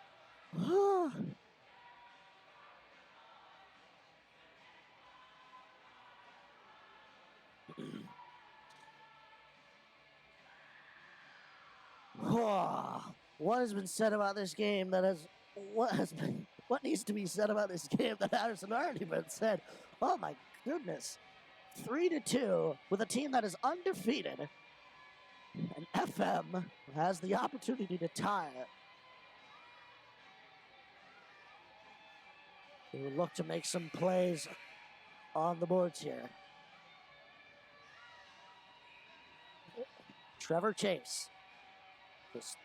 What has been said about this game what needs to be said about this game that hasn't already been said? Oh my goodness. 3-2 with a team that is undefeated. And FM has the opportunity to tie it. They will look to make some plays on the boards here. Trevor Chase just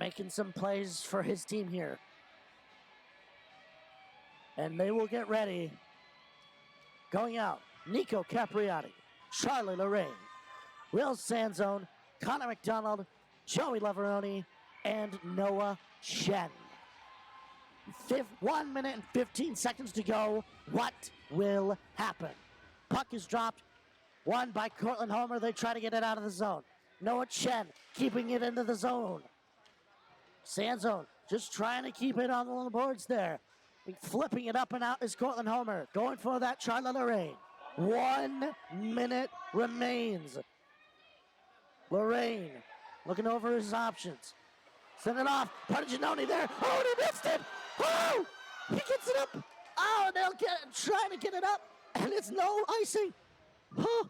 making some plays for his team here. And they will get ready. Going out, Nico Capriati, Charlie Lorraine, Will Sanzone, Connor McDonald, Joey Lavaroni, and Noah Chen. 1 minute and 15 seconds to go. What will happen? Puck is dropped. Won by Cortland-Homer. They try to get it out of the zone. Noah Chen keeping it into the zone. Sanzone just trying to keep it on the boards there. Flipping it up and out is Cortland-Homer. Going for that Charlie Lorraine. 1 minute remains. Lorraine looking over his options. Send it off. Partagianoni there. Oh, and he missed it. Oh, he gets it up. Oh, and trying to get it up. And it's no icing. Oh,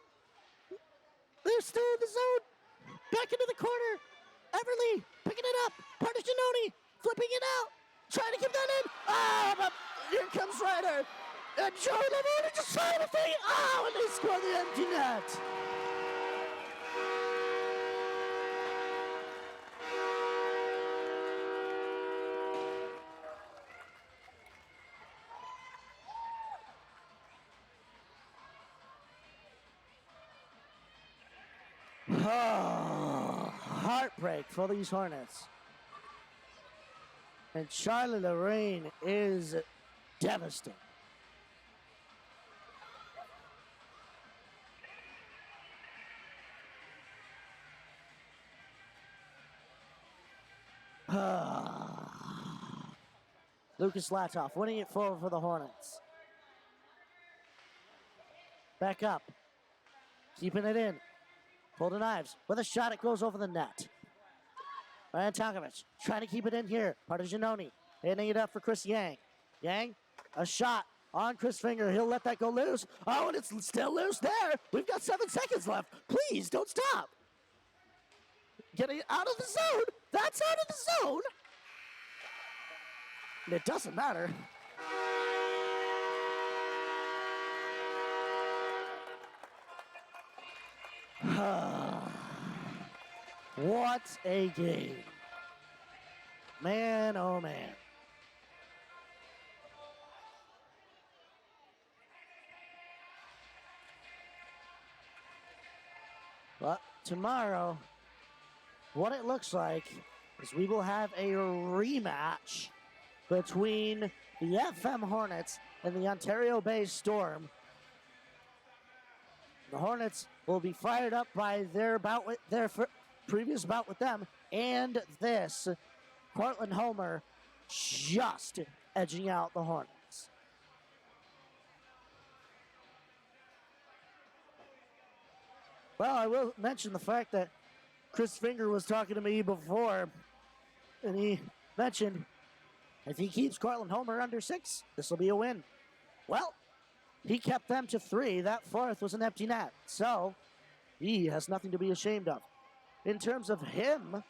they're still in the zone. Back into the corner. Everly picking it up. Partagianoni flipping it out. Trying to get that in. Oh, but here comes Ryder. And Joey Lavaroni just trying to feed. Oh, and they score the empty net. Oh, heartbreak for these Hornets. And Charlie Lorraine is devastated. Lucas Latoff winning it forward for the Hornets. Back up. Keeping it in. Golden Ives with a shot. It goes over the net. Ryan Tonkovich trying to keep it in here. Partagianoni hitting it up for Chris Yang. Yang, a shot on Chris Finger. He'll let that go loose. Oh, and it's still loose there. We've got 7 seconds left. Please don't stop. Getting out of the zone. That's out of the zone. And it doesn't matter. What a game. Man, oh man. But tomorrow, what it looks like is we will have a rematch between the FM Hornets and the Ontario-based Storm. The Hornets will be fired up by their bout with their previous bout with them, and this Cortland-Homer just edging out the Hornets. Well, I will mention the fact that Chris Finger was talking to me before, and he mentioned if he keeps Cortland-Homer under 6, this will be a win. Well, he kept them to 3. That 4th was an empty net. So he has nothing to be ashamed of. In terms of him,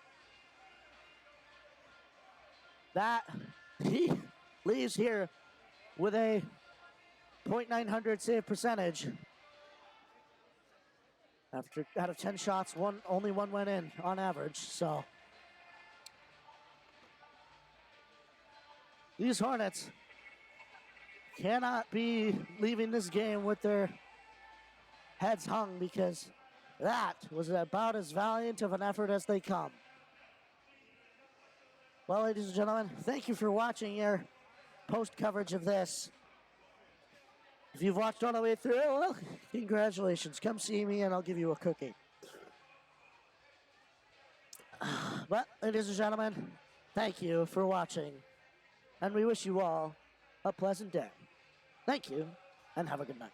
that he leaves here with a .900 save percentage. Out of 10 shots, only one went in on average. So these Hornets cannot be leaving this game with their heads hung, because that was about as valiant of an effort as they come. Well, ladies and gentlemen, thank you for watching your post coverage of this. If you've watched all the way through, well, congratulations. Come see me and I'll give you a cookie. But, ladies and gentlemen, thank you for watching. And we wish you all a pleasant day. Thank you, and have a good night.